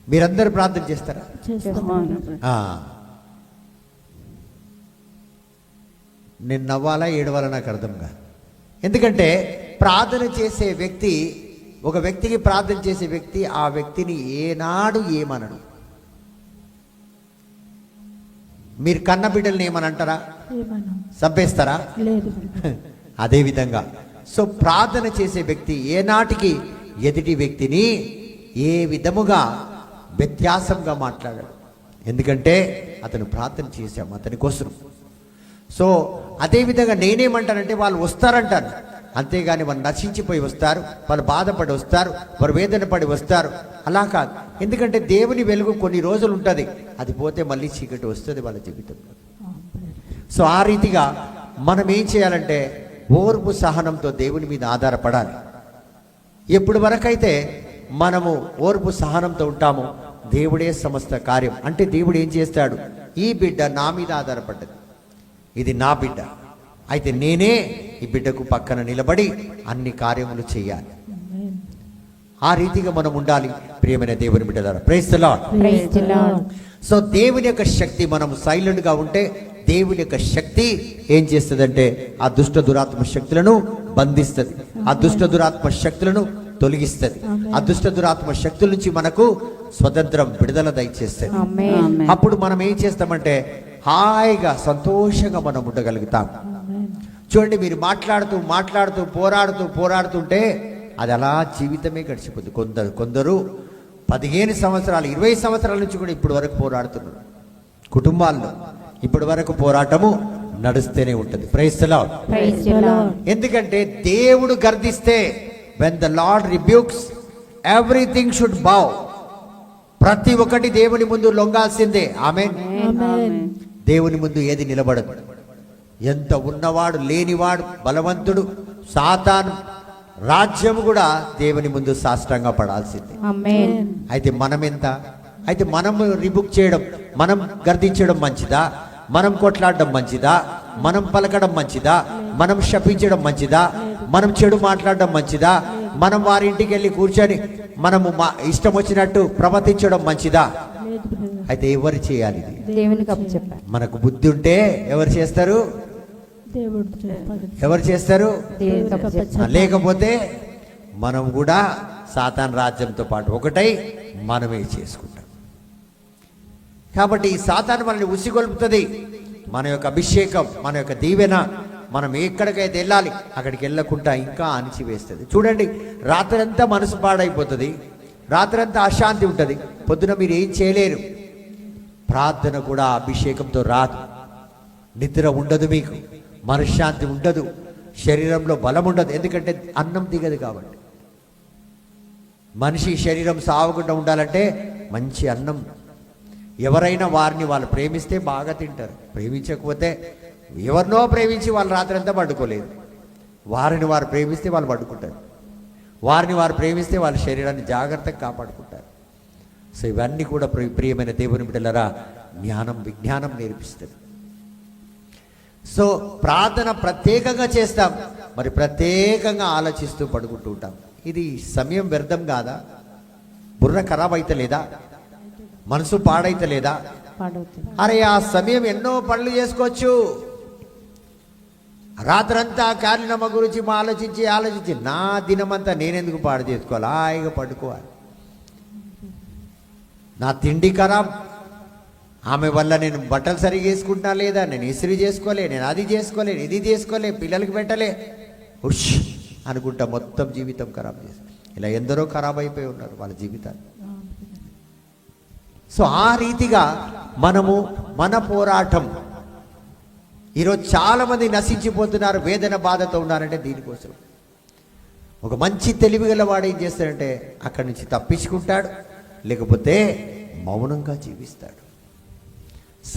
మీరందరూ ప్రార్థన చేస్తారా? చేస్తాం. నేను నవ్వాలా ఏడవాలా నాకు అర్థం కాదు. ఎందుకంటే ప్రార్థన చేసే వ్యక్తి, ఒక వ్యక్తికి ప్రార్థన చేసే వ్యక్తి ఆ వ్యక్తిని ఏనాడు ఏమనడు. మీరు కన్న బిడ్డల్ని ఏమని అంటారా? చంపేస్తారా? లేదు. అదేవిధంగా సో ప్రార్థన చేసే వ్యక్తి ఏనాటికి ఎదుటి వ్యక్తిని ఏ విధముగా వ్యత్యాసంగా మాట్లాడాడు. ఎందుకంటే అతను ప్రార్థన చేశాము అతని కోసం. సో అదేవిధంగా నేనేమంటానంటే వాళ్ళు వస్తారంటాను, అంతేగాని వాళ్ళు నశించిపోయి వస్తారు, వాళ్ళు బాధపడి వస్తారు, వారు వేదన పడి వస్తారు, అలా కాదు. ఎందుకంటే దేవుని వెలుగు కొన్ని రోజులు ఉంటుంది, అది పోతే మళ్ళీ చీకటి వస్తుంది వాళ్ళ జీవితంలో. సో ఆ రీతిగా మనం ఏం చేయాలంటే ఓర్పు సహనంతో దేవుని మీద ఆధారపడాలి. ఎప్పుడు వరకైతే మనము ఓర్పు సహనంతో ఉంటామో దేవుడే సమస్త కార్యం. అంటే దేవుడు ఏం చేస్తాడు? ఈ బిడ్డ నా మీద ఆధారపడ్డది, ఇది నా బిడ్డ, అయితే నేనే ఈ బిడ్డకు పక్కన నిలబడి అన్ని కార్యములు చేయాలి. ఆ రీతిగా మనం ఉండాలి. ప్రియమైన దేవుని బిడ్డలారా, praise the Lord. Praise the Lord. So దేవుని యొక్క శక్తి, మనం సైలెంట్గా ఉంటే దేవుని యొక్క శక్తి ఏం చేస్తుందంటే ఆ దుష్ట దురాత్మ శక్తులను బంధిస్తుంది, ఆ దుష్ట దురాత్మ శక్తులను తొలగిస్తుంది, ఆ దుష్ట దురాత్మ శక్తుల నుంచి మనకు స్వతంత్రం, విడుదల దయచేస్తుంది. ఆమేన్. అప్పుడు మనం ఏం చేస్తామంటే హాయిగా సంతోషంగా మనం ఉండగలుగుతాం. చూడండి, మీరు మాట్లాడుతూ పోరాడుతుంటే అది అలా జీవితమే గడిచిపోతుంది. కొందరు 15 సంవత్సరాలు 20 సంవత్సరాల నుంచి కూడా ఇప్పటి వరకు పోరాడుతున్నారు. కుటుంబాల్లో ఇప్పటి వరకు పోరాటము నడుస్తూనే ఉంటుంది. Praise the Lord. Praise the Lord. ఎందుకంటే దేవుడు గర్దిస్తే, when the Lord rebukes, everything should bow. ప్రతి ఒక్కటి దేవుని ముందు లొంగాల్సిందే. ఆమేన్. ఆమేన్. దేవుని ముందు ఏది నిలబడదు. ఎంత ఉన్నవాడు, లేనివాడు, బలవంతుడు, సాతాను రాజ్యము కూడా దేవుని ముందు సాష్టాంగ పడాల్సిందే. ఆమేన్. అయితే మనం ఎంత? అయితే మనం రిబుక్ చేయడం, మనం గర్దించడం మంచిదా? మనం కొట్లాడడం మంచిదా? మనం పలకడం మంచిదా? మనం శపించడం మంచిదా? మనం చెడు మాట్లాడడం మంచిదా? మనం వారి ఇంటికి వెళ్ళి కూర్చొని మనము ఇష్టం వచ్చినట్టు ప్రవర్తించడం మంచిదా? అయితే ఎవరు చేయాలి ఇది? దేవునికి అప్పచెప్పాలి. మనకు బుద్ధి ఉంటే ఎవరు చేస్తారు? ఎవరు చేస్తారు? దేవునికి అప్పచెప్పాలి. లేకపోతే మనం కూడా సాతాన్ రాజ్యంతో పాటు ఒకటై మనమే చేసుకుంటాం. కాబట్టి ఈ సాతాను మనల్ని ఉసిగొల్పుతుంది. మన యొక్క అభిషేకం, మన యొక్క దీవెన, మనం ఎక్కడికైతే వెళ్ళాలి అక్కడికి వెళ్ళకుండా ఇంకా అణిచివేస్తుంది. చూడండి, రాత్రంతా మనసు పాడైపోతుంది, రాత్రంతా అశాంతి ఉంటుంది, పొద్దున మీరు ఏం చేయలేరు. ప్రార్థన కూడా అభిషేకంతో రాదు. నిద్ర ఉండదు, మీకు మనశ్శాంతి ఉండదు, శరీరంలో బలం ఉండదు. ఎందుకంటే అన్నం దిగదు కాబట్టి. మనిషి శరీరం సావకుండా ఉండాలంటే మంచి అన్నం. ఎవరైనా వారిని వాళ్ళు ప్రేమిస్తే బాగా తింటారు, ప్రేమించకపోతే ఎవరినో ప్రేమించి వాళ్ళు రాత్రంతా పడుకోలేదు. వారిని వారు ప్రేమిస్తే వాళ్ళు పడుకుంటారు, వారిని వారు ప్రేమిస్తే వాళ్ళ శరీరాన్ని జాగ్రత్తగా కాపాడుకుంటారు. సో ఇవన్నీ కూడా ప్రియమైన దేవుని బిడ్డలారా విజ్ఞానం నేర్పిస్తుంది. సో ప్రార్థన ప్రత్యేకంగా చేస్తాం, మరి ప్రత్యేకంగా ఆలోచిస్తూ పడుకుంటూ ఉంటాం. ఇది సమయం వ్యర్థం కాదా? బుర్ర ఖరాబ్ అయితే లేదా? మనసు పాడైతే లేదా? పాడవుతుంది. అరే ఆ సమయం ఎన్నో పనులు చేసుకోవచ్చు. రాత్రంతా కాలినమ్మ గురించి ఆలోచించి నా దినమంతా నేనెందుకు పాడు చేసుకోవాలి, హాయిగా పడుకోవాలి. నా తిండి ఖరాబ్, ఆమె వల్ల నేను బట్టలు సరిగా వేసుకుంటున్నా లేదా, నేను ఇస్త్రీ చేసుకోలే, నేను అది చేసుకోలే, ఇది చేసుకోలే, పిల్లలకి పెట్టలే, ఉష్ అనుకుంటా మొత్తం జీవితం ఖరాబ్ చేసి ఇలా ఎందరో ఖరాబ్ అయిపోయి ఉన్నారు వాళ్ళ జీవితాలు. సో ఆ రీతిగా మనము మన పోరాటం. ఈరోజు చాలామంది నశించిపోతున్నారు, వేదన బాధతో ఉన్నారంటే దీనికోసం. ఒక మంచి తెలివిగల వాడు ఏం చేస్తాడంటే అక్కడి నుంచి తప్పించుకుంటాడు, లేకపోతే మౌనంగా జీవిస్తాడు.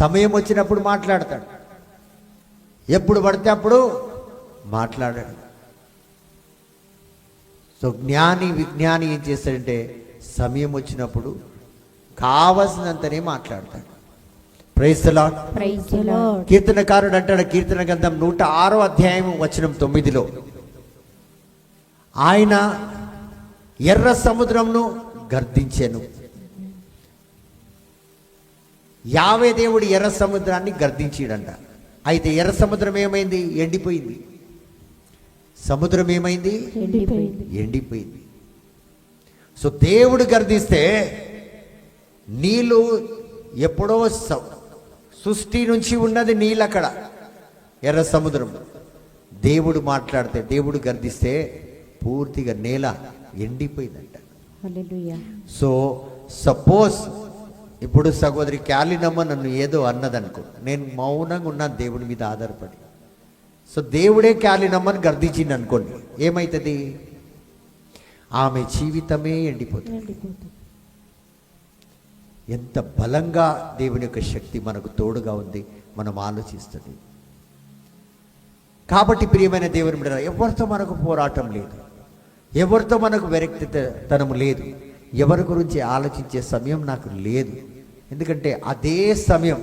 సమయం వచ్చినప్పుడు మాట్లాడతాడు, ఎప్పుడు పడితే అప్పుడు మాట్లాడాడు. సో విజ్ఞాని ఏం చేస్తాడంటే సమయం వచ్చినప్పుడు కావలసినంతనే మాట్లాడతాడు. Praise the Lord. Praise the Lord. కీర్తనకారుడు అంటాడు, కీర్తన గ్రంథం 106వ అధ్యాయం వచనం 9లో, ఆయన ఎర్ర సముద్రంను గర్దించెను. యావే దేవుడు ఎర్ర సముద్రాన్ని గర్దించాడంట. అయితే ఎర్ర సముద్రం ఏమైంది? ఎండిపోయింది. సముద్రం ఏమైంది? ఎండిపోయింది. సో దేవుడు గర్దిస్తే నీళ్ళు ఎప్పుడో సృష్టి నుంచి ఉన్నది నీళ్ళు అక్కడ ఎర్ర సముద్రం. దేవుడు మాట్లాడితే, దేవుడు గర్దిస్తే పూర్తిగా నేల ఎండిపోయిందంట. హల్లెలూయా. సో సపోజ్ ఇప్పుడు సహోదరి క్యాలినమ్మ నన్ను ఏదో అన్నదనుకో, నేను మౌనంగా ఉన్నాను దేవుడి మీద ఆధారపడి. సో దేవుడే క్యాలినమ్మని గర్దించింది అనుకోండి, ఏమవుతుంది? ఆమె జీవితమే ఎండిపోతుంది. ఎంత బలంగా దేవుని యొక్క శక్తి మనకు తోడుగా ఉంది మనం ఆలోచిస్తుంది. కాబట్టి ప్రియమైన దేవుని బిడ్డలారా, ఎవరితో మనకు పోరాటం లేదు, ఎవరితో మనకు విరక్తితనము లేదు, ఎవరి గురించి ఆలోచించే సమయం నాకు లేదు. ఎందుకంటే అదే సమయం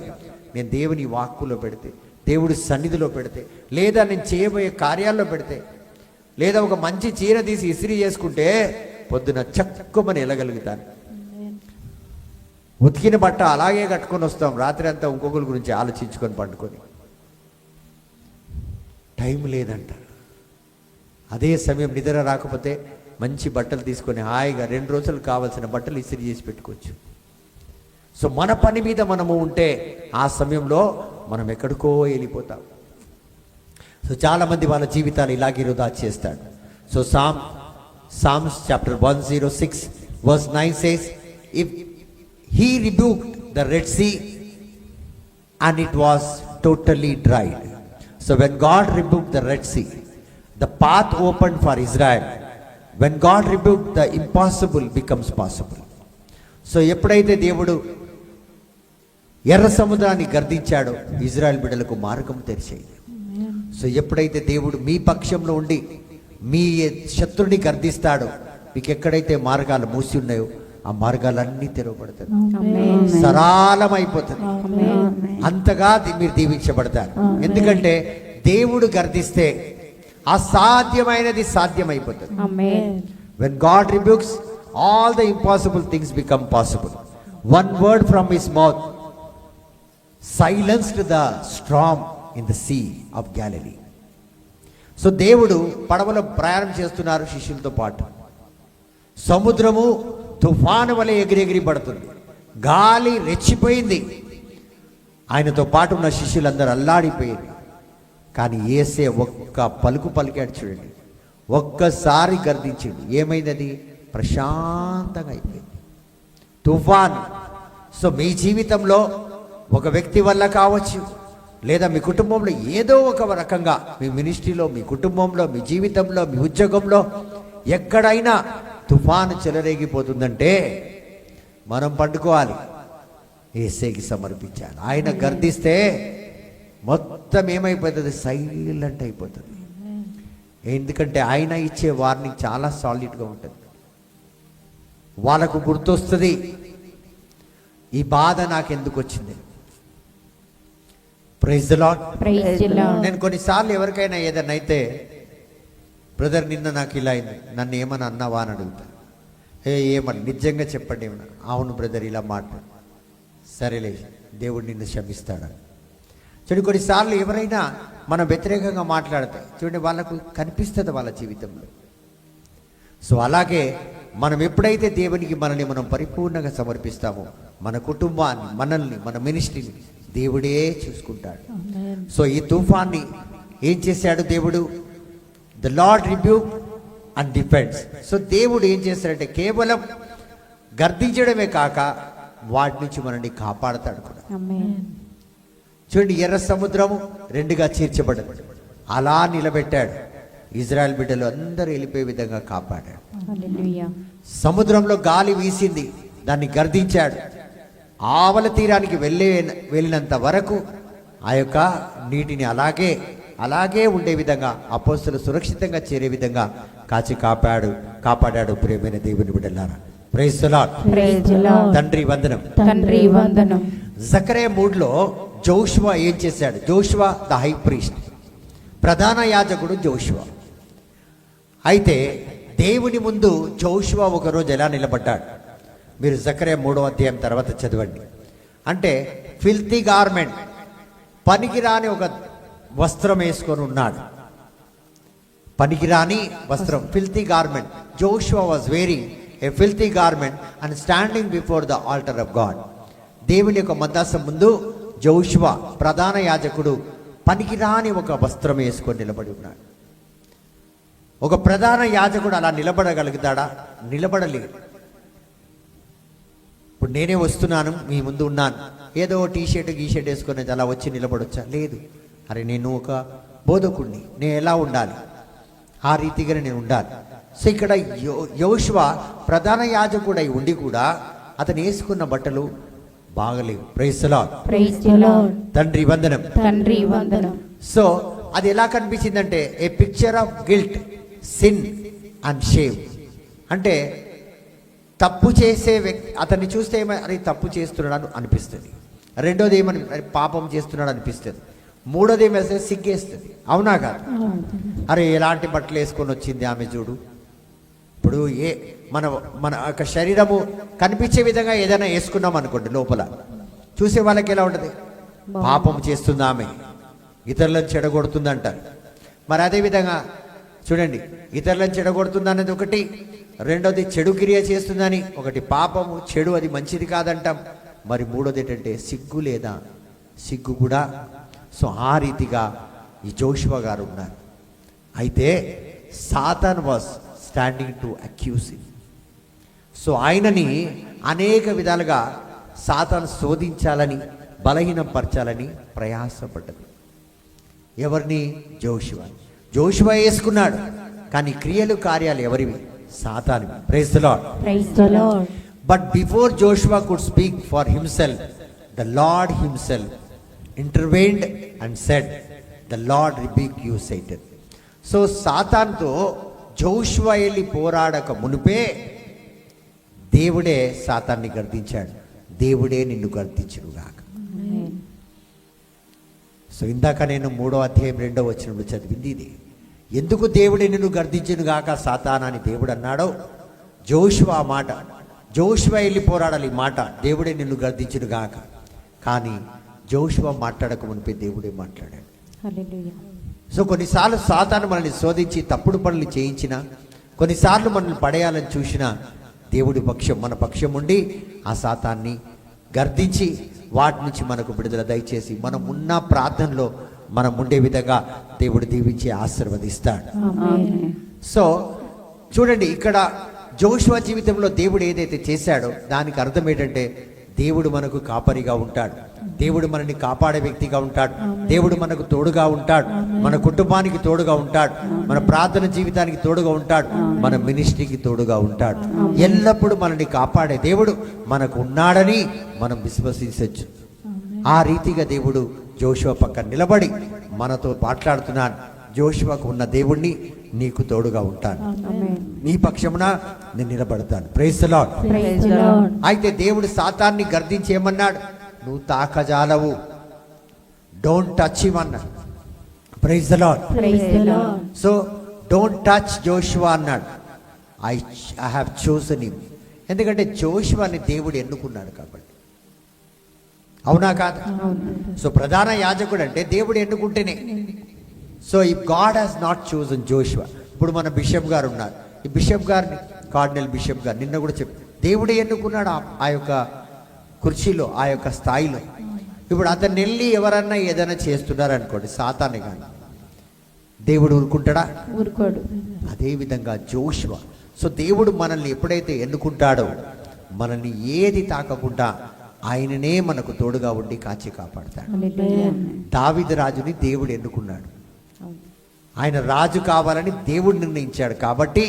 నేను దేవుని వాక్కులో పెడితే, దేవుడి సన్నిధిలో పెడితే, లేదా నేను చేయబోయే కార్యాల్లో పెడితే, లేదా ఒక మంచి చీర తీసి ఇస్త్రీ చేసుకుంటే పొద్దున చక్కమని వెళ్ళగలుగుతాను. ఉతికిన బట్ట అలాగే కట్టుకొని వస్తాం, రాత్రి అంతా ఇంకొకరి గురించి ఆలోచించుకొని పండుకొని. టైం లేదంట. అదే సమయం నిద్ర రాకపోతే మంచి బట్టలు తీసుకొని హాయిగా 2 రోజులు కావాల్సిన బట్టలు ఇస్త్రీ చేసి పెట్టుకోవచ్చు. సో మన పని మీద మనము ఉంటే ఆ సమయంలో మనం ఎక్కడికో వెళ్ళిపోతాం. సో చాలామంది వాళ్ళ జీవితాలు ఇలాగే వృధా చేస్తాడు. So Psalms chapter 106 verse 9 says, if he rebuked the Red Sea and it was totally dried. So when God rebuked the Red Sea, the path opened for Israel. When God rebuked, the impossible becomes possible. So ఎప్పుడైతే దేవుడు ఎర్ర సముద్రాన్ని గర్దించాడో Israel బిడ్డలకు మార్గం తెరిచేది. So ఎప్పుడైతే దేవుడు మీ పక్షంలో ఉండి మీ శత్రుని గర్దిస్తాడో, మీకు ఎక్కడైతే మార్గాలు మూసి ఉన్నాయో ఆ మార్గాలన్నీ తెరవబడతాయి, సరళం అయిపోతుంది. అంతగా మీరు దీవించబడతారు. ఎందుకంటే దేవుడు గర్దిస్తే అసాధ్యమైనది సాధ్యమైపోతుంది. When God rebukes, all the impossible things become possible. One word from his mouth silenced the storm in the sea of Galilee. So దేవుడు పడవలో ప్రయాణం చేస్తున్నారు శిష్యులతో పాటు. సముద్రము తుఫాను వలె ఎగిరెగిరి పడుతుంది, గాలి రెచ్చిపోయింది. ఆయనతో పాటు ఉన్న శిష్యులందరూ అల్లాడిపోయారు. కానీ యేసే ఒక్క పలుకు పలికాడు చూడండి, ఒక్కసారి గర్దించిండు. ఏమైంది? ప్రశాంతంగా అయిపోయింది. తుఫాన్. సో మీ జీవితంలో ఒక వ్యక్తి వల్ల కావచ్చు, లేదా మీ కుటుంబంలో ఏదో ఒక రకంగా, మీ మినిస్ట్రీలో, మీ కుటుంబంలో, మీ జీవితంలో, మీ ఉద్యోగంలో ఎక్కడైనా తుఫాను చెలరేగిపోతుందంటే మనం పండుకోవాలి, యేసేకి సమర్పించాలి. ఆయన గర్దిస్తే మొత్తం ఏమైపోతుంది? సైలెంట్ అయిపోతుంది. ఎందుకంటే ఆయన ఇచ్చే వార్నింగ్ చాలా సాలిడ్గా ఉంటుంది. వాళ్ళకు గుర్తొస్తుంది, ఈ బాధ నాకెందుకు వచ్చింది. Praise the Lord. Praise the Lord. నేను కొన్నిసార్లు ఎవరికైనా ఏదైనా అయితే, బ్రదర్ నిన్న నాకు ఇలా అయింది, నన్ను ఏమని అన్నావా అని అడుగుతాను. ఏమని నిజంగా చెప్పండి ఏమన్నా. అవును బ్రదర్ ఇలా మాట్లాడు. సరేలే, దేవుడు నిన్ను క్షమిస్తాడు. చూడండి, కొన్నిసార్లు ఎవరైనా మనం వ్యతిరేకంగా మాట్లాడితే చూడండి, వాళ్ళకు కనిపిస్తుంది వాళ్ళ జీవితంలో. సో అలాగే మనం ఎప్పుడైతే దేవునికి మనల్ని మనం పరిపూర్ణంగా సమర్పిస్తామో, మన కుటుంబాన్ని, మనల్ని, మన మినిస్ట్రీని దేవుడే చూసుకుంటాడు. సో ఈ తుఫాన్ని ఏం చేశాడు దేవుడు? The lord rebuke and defends. So దేవుడు ఏం చేస్తాడంటే కేవలం గర్దించడమే కాక వాటి నుంచి మనల్ని కాపాడతాడు కూడా. ఆమేన్. చూడండి, ఎర్ర సముద్రము రెండుగా చీల్చబడ్డది, అలా నిలబెట్టాడు. ఇజ్రాయెల్ బిడ్డలు అందరూ వెళ్ళిపోయే విధంగా కాపాడాడు. హల్లెలూయా. సముద్రంలో గాలి వీసింది, దాన్ని గర్దించాడు. ఆవల తీరానికి వెళ్ళినంత వరకు ఆ యొక్క నీటిని అలాగే ఉండే విధంగా, అపోస్తలు సురక్షితంగా చేరే విధంగా కాచి కాపాడాడు. ప్రియమైన దేవుని బిడ్డలారా, praise the Lord. Praise the Lord. తండ్రి వందనం. తండ్రి వందనం. జకరియా 3లో జోషువా ఏం చేశాడు? జోషువా ద హై ప్రీస్ట్, ప్రధాన యాజకుడు జోషువా. అయితే దేవుని ముందు జోషువా ఒకరోజు ఎలా నిలబడ్డాడు? మీరు జకరియా 3వ అధ్యాయం తర్వాత చదవండి. అంటే ఫిల్తీ గార్మెంట్, పనికిరాని ఒక వస్త్రం వేసుకొని ఉన్నాడు. పనికిరాని వస్త్రం, filthy garment. Joshua was wearing a filthy garment and standing before the altar of God. దేవుని యొక్క మందసం ముందు జోషువా ప్రధాన యాజకుడు పనికిరాని ఒక వస్త్రం వేసుకొని నిలబడి ఉన్నాడు. ఒక ప్రధాన యాజకుడు అలా నిలబడగలుగుతాడా? నిలబడలేడు. ఇప్పుడు నేనే వస్తున్నాను, మీ ముందు ఉన్నాను, ఏదో టీషర్ట్ గీషర్ట్ వేసుకొని అలా వచ్చి నిలబడొచ్చా? లేదు. అరే నేను ఒక బోధకుడిని, నేను ఎలా ఉండాలి? ఆ రీతిగానే నేను ఉండాలి. సో ఇక్కడ యోషువా ప్రధాన యాజకుడై ఉండి కూడా అతను వేసుకున్న బట్టలు బాగలేవు. Praise the Lord. Praise the Lord. తండ్రి వందనం. తండ్రి వందనం. సో అది ఎలా కనిపించిందంటే a picture of guilt, sin and shame. అంటే తప్పు చేసే వ్యక్తి, అతన్ని చూస్తే అది తప్పు చేస్తున్నాడు అనిపిస్తుంది. రెండోది ఏమని, పాపం చేస్తున్నాడు అనిపిస్తుంది. మూడోది ఏమేస్తే సిగ్గేస్తుంది. అవునా కాదు? అరే ఎలాంటి బట్టలు వేసుకొని వచ్చింది ఆమె చూడు. ఇప్పుడు మన యొక్క శరీరము కనిపించే విధంగా ఏదైనా వేసుకున్నాం అనుకోండి, లోపల చూసే వాళ్ళకి ఎలా ఉంటుంది? పాపం చేస్తుంది ఆమె, ఇతరులను చెడగొడుతుంది అంటారు. మరి అదేవిధంగా చూడండి, ఇతరులను చెడగొడుతుంది అనేది ఒకటి, రెండోది చెడు క్రియ చేస్తుందని ఒకటి, పాపము చెడు, అది మంచిది కాదంటాం. మరి మూడోది ఏంటంటే సిగ్గు లేదా? సిగ్గు కూడా. సో ఆ రీతిగా ఈ జోషువా గారు ఉన్నారు. అయితే Satan was standing to accuse him. So ఆయనని అనేక విధాలుగా సాతాను శోధించాలని, బలహీనపరచాలని ప్రయాసపడ్డది. ఎవరిని? జోషువా. జోషువా వేసుకున్నాడు, కానీ క్రియలు కార్యాలు ఎవరివి? సాతానువి. Praise the Lord. Praise the Lord. But before Joshua could speak for himself, the Lord himself intervened and said, the Lord rebuke you Satan. So సాతాన్తో జోషువా వెళ్ళి పోరాడక మునిపే దేవుడే సాతాన్ని గర్దించాడు. దేవుడే నిన్ను గర్దించునుగాక. సో ఇందాక నేను 3వ అధ్యాయం 2వ వచనంలో చదివింది ఇది. ఎందుకు దేవుడే నిన్ను గర్దించునుగాక సాతానా అని దేవుడు అన్నాడో, జోషువా మాట, జోషువా వెళ్ళి పోరాడాలి ఈ మాట, దేవుడే నిన్ను గర్దించునుగాక. కానీ జోషువా మాట్లాడక మునిపే దేవుడే మాట్లాడాడు. హల్లెలూయా. సో కొన్నిసార్లు సాతాను మనల్ని శోధించి తప్పుడు పనులు చేయించిన, కొన్నిసార్లు మనల్ని పడేయాలని చూసిన, దేవుడి పక్షం, మన పక్షం ఉండి ఆ సాతాన్ని గర్దించి వాటి నుంచి మనకు విడుదల దయచేసి మనం ఉన్న ప్రార్థనలో మనం ఉండే విధంగా దేవుడు దీవించి ఆశీర్వదిస్తాడు. ఆమేన్. సో చూడండి, ఇక్కడ జోషువ జీవితంలో దేవుడు ఏదైతే చేశాడో దానికి అర్థం ఏంటంటే దేవుడు మనకు కాపరిగా ఉంటాడు, దేవుడు మనల్ని కాపాడే వ్యక్తిగా ఉంటాడు, దేవుడు మనకు తోడుగా ఉంటాడు, మన కుటుంబానికి తోడుగా ఉంటాడు, మన ప్రార్థన జీవితానికి తోడుగా ఉంటాడు, మన మినిస్ట్రీకి తోడుగా ఉంటాడు. ఎల్లప్పుడూ మనల్ని కాపాడే దేవుడు మనకు ఉన్నాడని మనం విశ్వసించవచ్చు. ఆ రీతిగా దేవుడు జోషువ పక్కన నిలబడి మనతో మాట్లాడుతున్నాడు. జోషువకు ఉన్న దేవుణ్ణి నీకు తోడుగా ఉంటాను, ఆమేన్. నీ పక్షమున నేను నిలబడతాను. Praise the Lord. Praise the Lord. అయితే దేవుడు సాతాన్ని గర్దించి ఏమన్నాడు? నువ్వు తాకజాలవు, డోంట్ టచ్ హిమ్ అన్నాడు. Praise the Lord. Praise the Lord. So don't touch Joshua అన్నాడు. I have chosen him. ఎందుకంటే జోషువాని దేవుడు ఎన్నుకున్నాడు కాబట్టి. అవునా కాదు? సో ప్రధాన యాజకుడు అంటే దేవుడు ఎన్నుకుంటేనే. So if God has not chosen Joshua, ఇప్పుడు మన బిషప్ గారు ఉన్నారు, ఈ బిషప్ గారిని కార్డినల్ బిషప్ గారు నిన్న కూడా చెప్పి దేవుడే ఎన్నుకున్నాడు ఆ యొక్క కుర్చీలో, ఆ యొక్క స్థాయిలో. ఇప్పుడు అతన్ని వెళ్ళి ఎవరన్నా ఏదైనా చేస్తున్నారు అనుకోండి, సాతానే కానీ, దేవుడు ఊరుకుంటాడా? ఊరుకోడు. అదేవిధంగా జోషువ. సో దేవుడు మనల్ని ఎప్పుడైతే ఎన్నుకుంటాడో మనల్ని ఏది తాకకుండా ఆయననే మనకు తోడుగా ఉండి కాచి కాపాడతాడు. హల్లెలూయా. దావీదు రాజుని దేవుడు ఎన్నుకున్నాడు, ఆయన రాజు కావాలని దేవుడు నిర్ణయించాడు కాబట్టి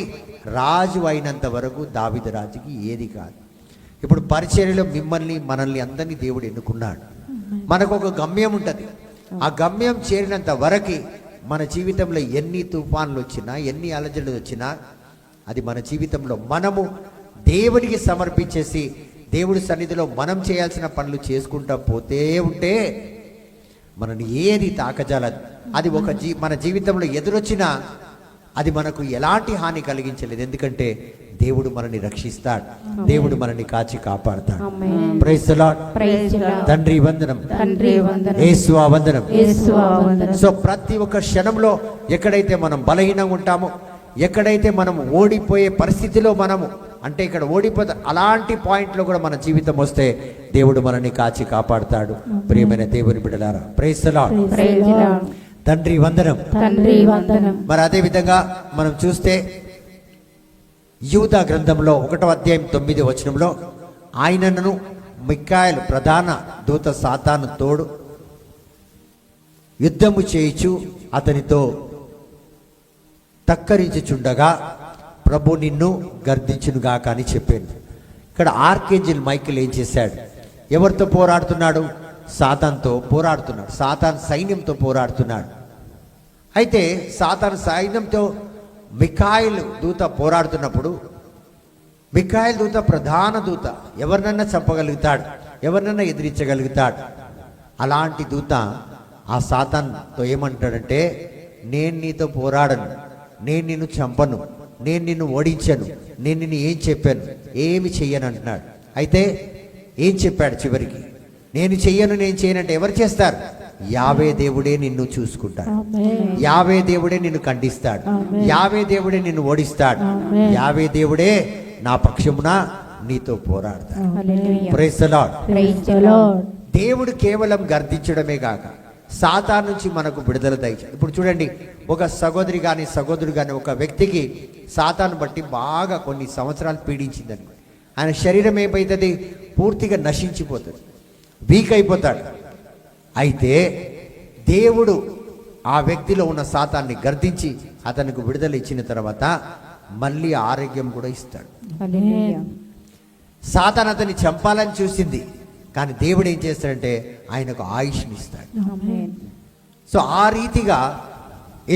రాజు అయినంత వరకు దావీదు రాజుకి ఏది కాదు. ఇప్పుడు పరిచర్యలో మిమ్మల్ని మనల్ని అందరినీ దేవుడు ఎన్నుకున్నాడు. మనకు ఒక గమ్యం ఉంటుంది. ఆ గమ్యం చేరినంత వరకు మన జీవితంలో ఎన్ని తుఫాన్లు వచ్చినా, ఎన్ని అలజడులు వచ్చినా, అది మన జీవితంలో మనము దేవుడికి సమర్పించేసి దేవుడి సన్నిధిలో మనం చేయాల్సిన పనులు చేసుకుంటా పోతే ఉంటే మనని ఏది తాకజాలదు. అది ఒక మన జీవితంలో ఎదురొచ్చినా అది మనకు ఎలాంటి హాని కలిగించలేదు. ఎందుకంటే దేవుడు మనల్ని రక్షిస్తాడు, దేవుడు మనల్ని కాచి కాపాడతాడు. ఆమేన్. Praise the Lord. Praise the Lord. తండ్రి వందనం, తండ్రి వందనం, యేసువా వందనం. యేసువా వందనం. సో ప్రతి ఒక్క క్షణంలో ఎక్కడైతే మనం బలహీనంగా ఉంటామో, ఎక్కడైతే మనం ఓడిపోయే పరిస్థితిలో మనము అంటే ఇక్కడ ఓడిపోతే అలాంటి పాయింట్లో కూడా మన జీవితం వస్తే దేవుడు మనల్ని కాచి కాపాడుతాడు. ప్రియమైన దేవుని బిడ్డలారా, praise the Lord. Praise the Lord. తండ్రి వందనం. తండ్రి వందనం. మరి అదే విధంగా మనం చూస్తే యూదా గ్రంథంలో 1వ అధ్యాయం 9వ వచనంలో ఆయనను మిక్కాయలు ప్రధాన దూత సాతాను తోడు యుద్ధము చేయుచు అతనితో తక్కరించుచుండగా ప్రభు నిన్ను గర్దించునుగాక అని చెప్పాను. ఇక్కడ ఆర్కేంజిల్ మైకేల్ ఏం చేశాడు? ఎవరితో పోరాడుతున్నాడు? సాతాన్తో పోరాడుతున్నాడు, సాతాన్ సైన్యంతో పోరాడుతున్నాడు. అయితే సాతాన్ సైన్యంతో మిఖాయిల్ దూత పోరాడుతున్నప్పుడు, మిఖాయిల్ దూత ప్రధాన దూత, ఎవరినన్నా చంపగలుగుతాడు, ఎవరినన్నా ఎదిరించగలుగుతాడు. అలాంటి దూత ఆ సాతాన్తో ఏమంటాడంటే, నేను నీతో పోరాడను, నేను నిన్ను చంపను, నేను నిన్ను ఓడించను, నేను నిన్ను ఏం చెప్పాను, ఏమి చెయ్యను అంటున్నాడు. అయితే ఏం చెప్పాడు చివరికి? నేను చెయ్యను, నేను చేయనంటే ఎవరు చేస్తారు? యావే దేవుడే నిన్ను చూసుకుంటాడు, యావే దేవుడే నిన్ను ఖండిస్తాడు, యావే దేవుడే నిన్ను ఓడిస్తాడు, యావే దేవుడే నా పక్షమున నీతో పోరాడతాడు. Praise the Lord. Praise the Lord. దేవుడు కేవలం గర్దించడమే కాక సాతాను నుంచి మనకు విడుదల దయచేసి. ఇప్పుడు చూడండి, ఒక సహోదరి కానీ సహోదరుడు కానీ ఒక వ్యక్తికి సాతాను బట్టి బాగా కొన్ని సంవత్సరాలు పీడించిందని, ఆయన శరీరం ఏమైతుంది? పూర్తిగా నశించిపోతుంది, వీక్ అయిపోతాడు. అయితే దేవుడు ఆ వ్యక్తిలో ఉన్న సాతాన్ని గర్దించి అతనికి విడుదల ఇచ్చిన తర్వాత మళ్ళీ ఆరోగ్యం కూడా ఇస్తాడు. హల్లెలూయా. సాతాను అతన్ని చంపాలని చూసింది, కానీ దేవుడు ఏం చేస్తాడంటే ఆయనకు ఆయుష్ని ఇస్తాడు. ఆమేన్. సో ఆ రీతిగా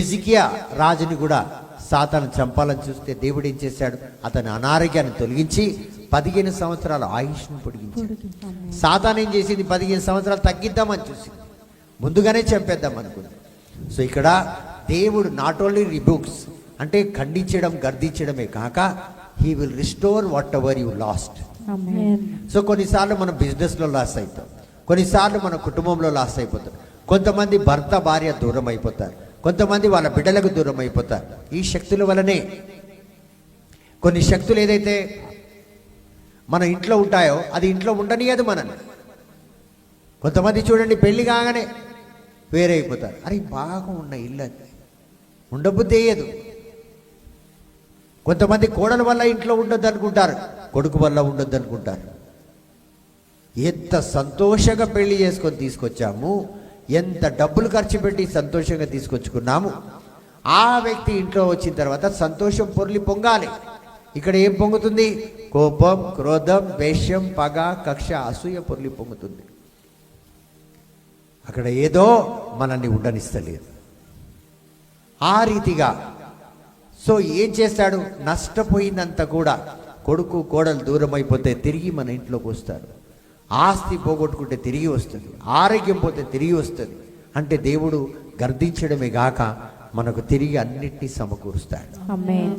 ఎజికియా రాజుని కూడా సాతాను చంపాలని చూస్తే దేవుడు ఏం చేశాడు? అతని అనారోగ్యాన్ని తొలగించి 15 సంవత్సరాల ఆయుష్ను పొడిగించాడు. సాతాను ఏం చేసింది? 15 సంవత్సరాలు తగ్గిద్దామని చూసింది, ముందుగానే చంపేద్దాం అనుకుంది. సో ఇక్కడ దేవుడు నాట్ ఓన్లీ రిబుక్స్ అంటే ఖండించడం, గర్దించడమే కాక he will restore what ever you last. Amen. So కొన్నిసార్లు మనం బిజినెస్లో లాస్ అవుతాం, కొన్నిసార్లు మన కుటుంబంలో లాస్ అయిపోతాం, కొంతమంది భర్త భార్య దూరం అయిపోతారు, కొంతమంది వాళ్ళ బిడ్డలకు దూరం అయిపోతారు. ఈ శక్తుల వలనే కొన్ని శక్తులు ఏదైతే మన ఇంట్లో ఉంటాయో అది ఇంట్లో ఉండనియదు మనల్ని. కొంతమంది చూడండి పెళ్లి కాగానే వేరే అయిపోతారు. అరే బాగా ఉన్న ఇల్లు అది ఉండబుద్ధి అయ్యేదు. కొంతమంది కోడల వల్ల ఇంట్లో ఉండొద్దు అనుకుంటారు, కొడుకు వల్ల ఉండొద్దు అనుకుంటారు. ఎంత సంతోషంగా పెళ్లి చేసుకొని తీసుకొచ్చాము, ఎంత డబ్బులు ఖర్చు పెట్టి సంతోషంగా తీసుకొచ్చుకున్నాము. ఆ వ్యక్తి ఇంట్లో వచ్చిన తర్వాత సంతోషం పొర్లి పొంగాలి. ఇక్కడ ఏం పొంగుతుంది? కోపం, క్రోధం, ద్వేషం, పగ, కక్ష, అసూయ పొర్లి పొంగుతుంది. అక్కడ ఏదో మనల్ని ఉండనిస్తలేదు. ఆ రీతిగా సో ఏం చేస్తాడు? నష్టపోయిందంతా కూడా కొడుకు కోడలు దూరం అయిపోతే తిరిగి మన ఇంట్లోకి వస్తారు. ఆస్తి పోగొట్టుకుంటే తిరిగి వస్తుంది, ఆరోగ్యం పోతే తిరిగి వస్తుంది. అంటే దేవుడు గర్దించడమే గాక మనకు తిరిగి అన్నిటినీ సమకూరుస్తాడు. ఆమేన్.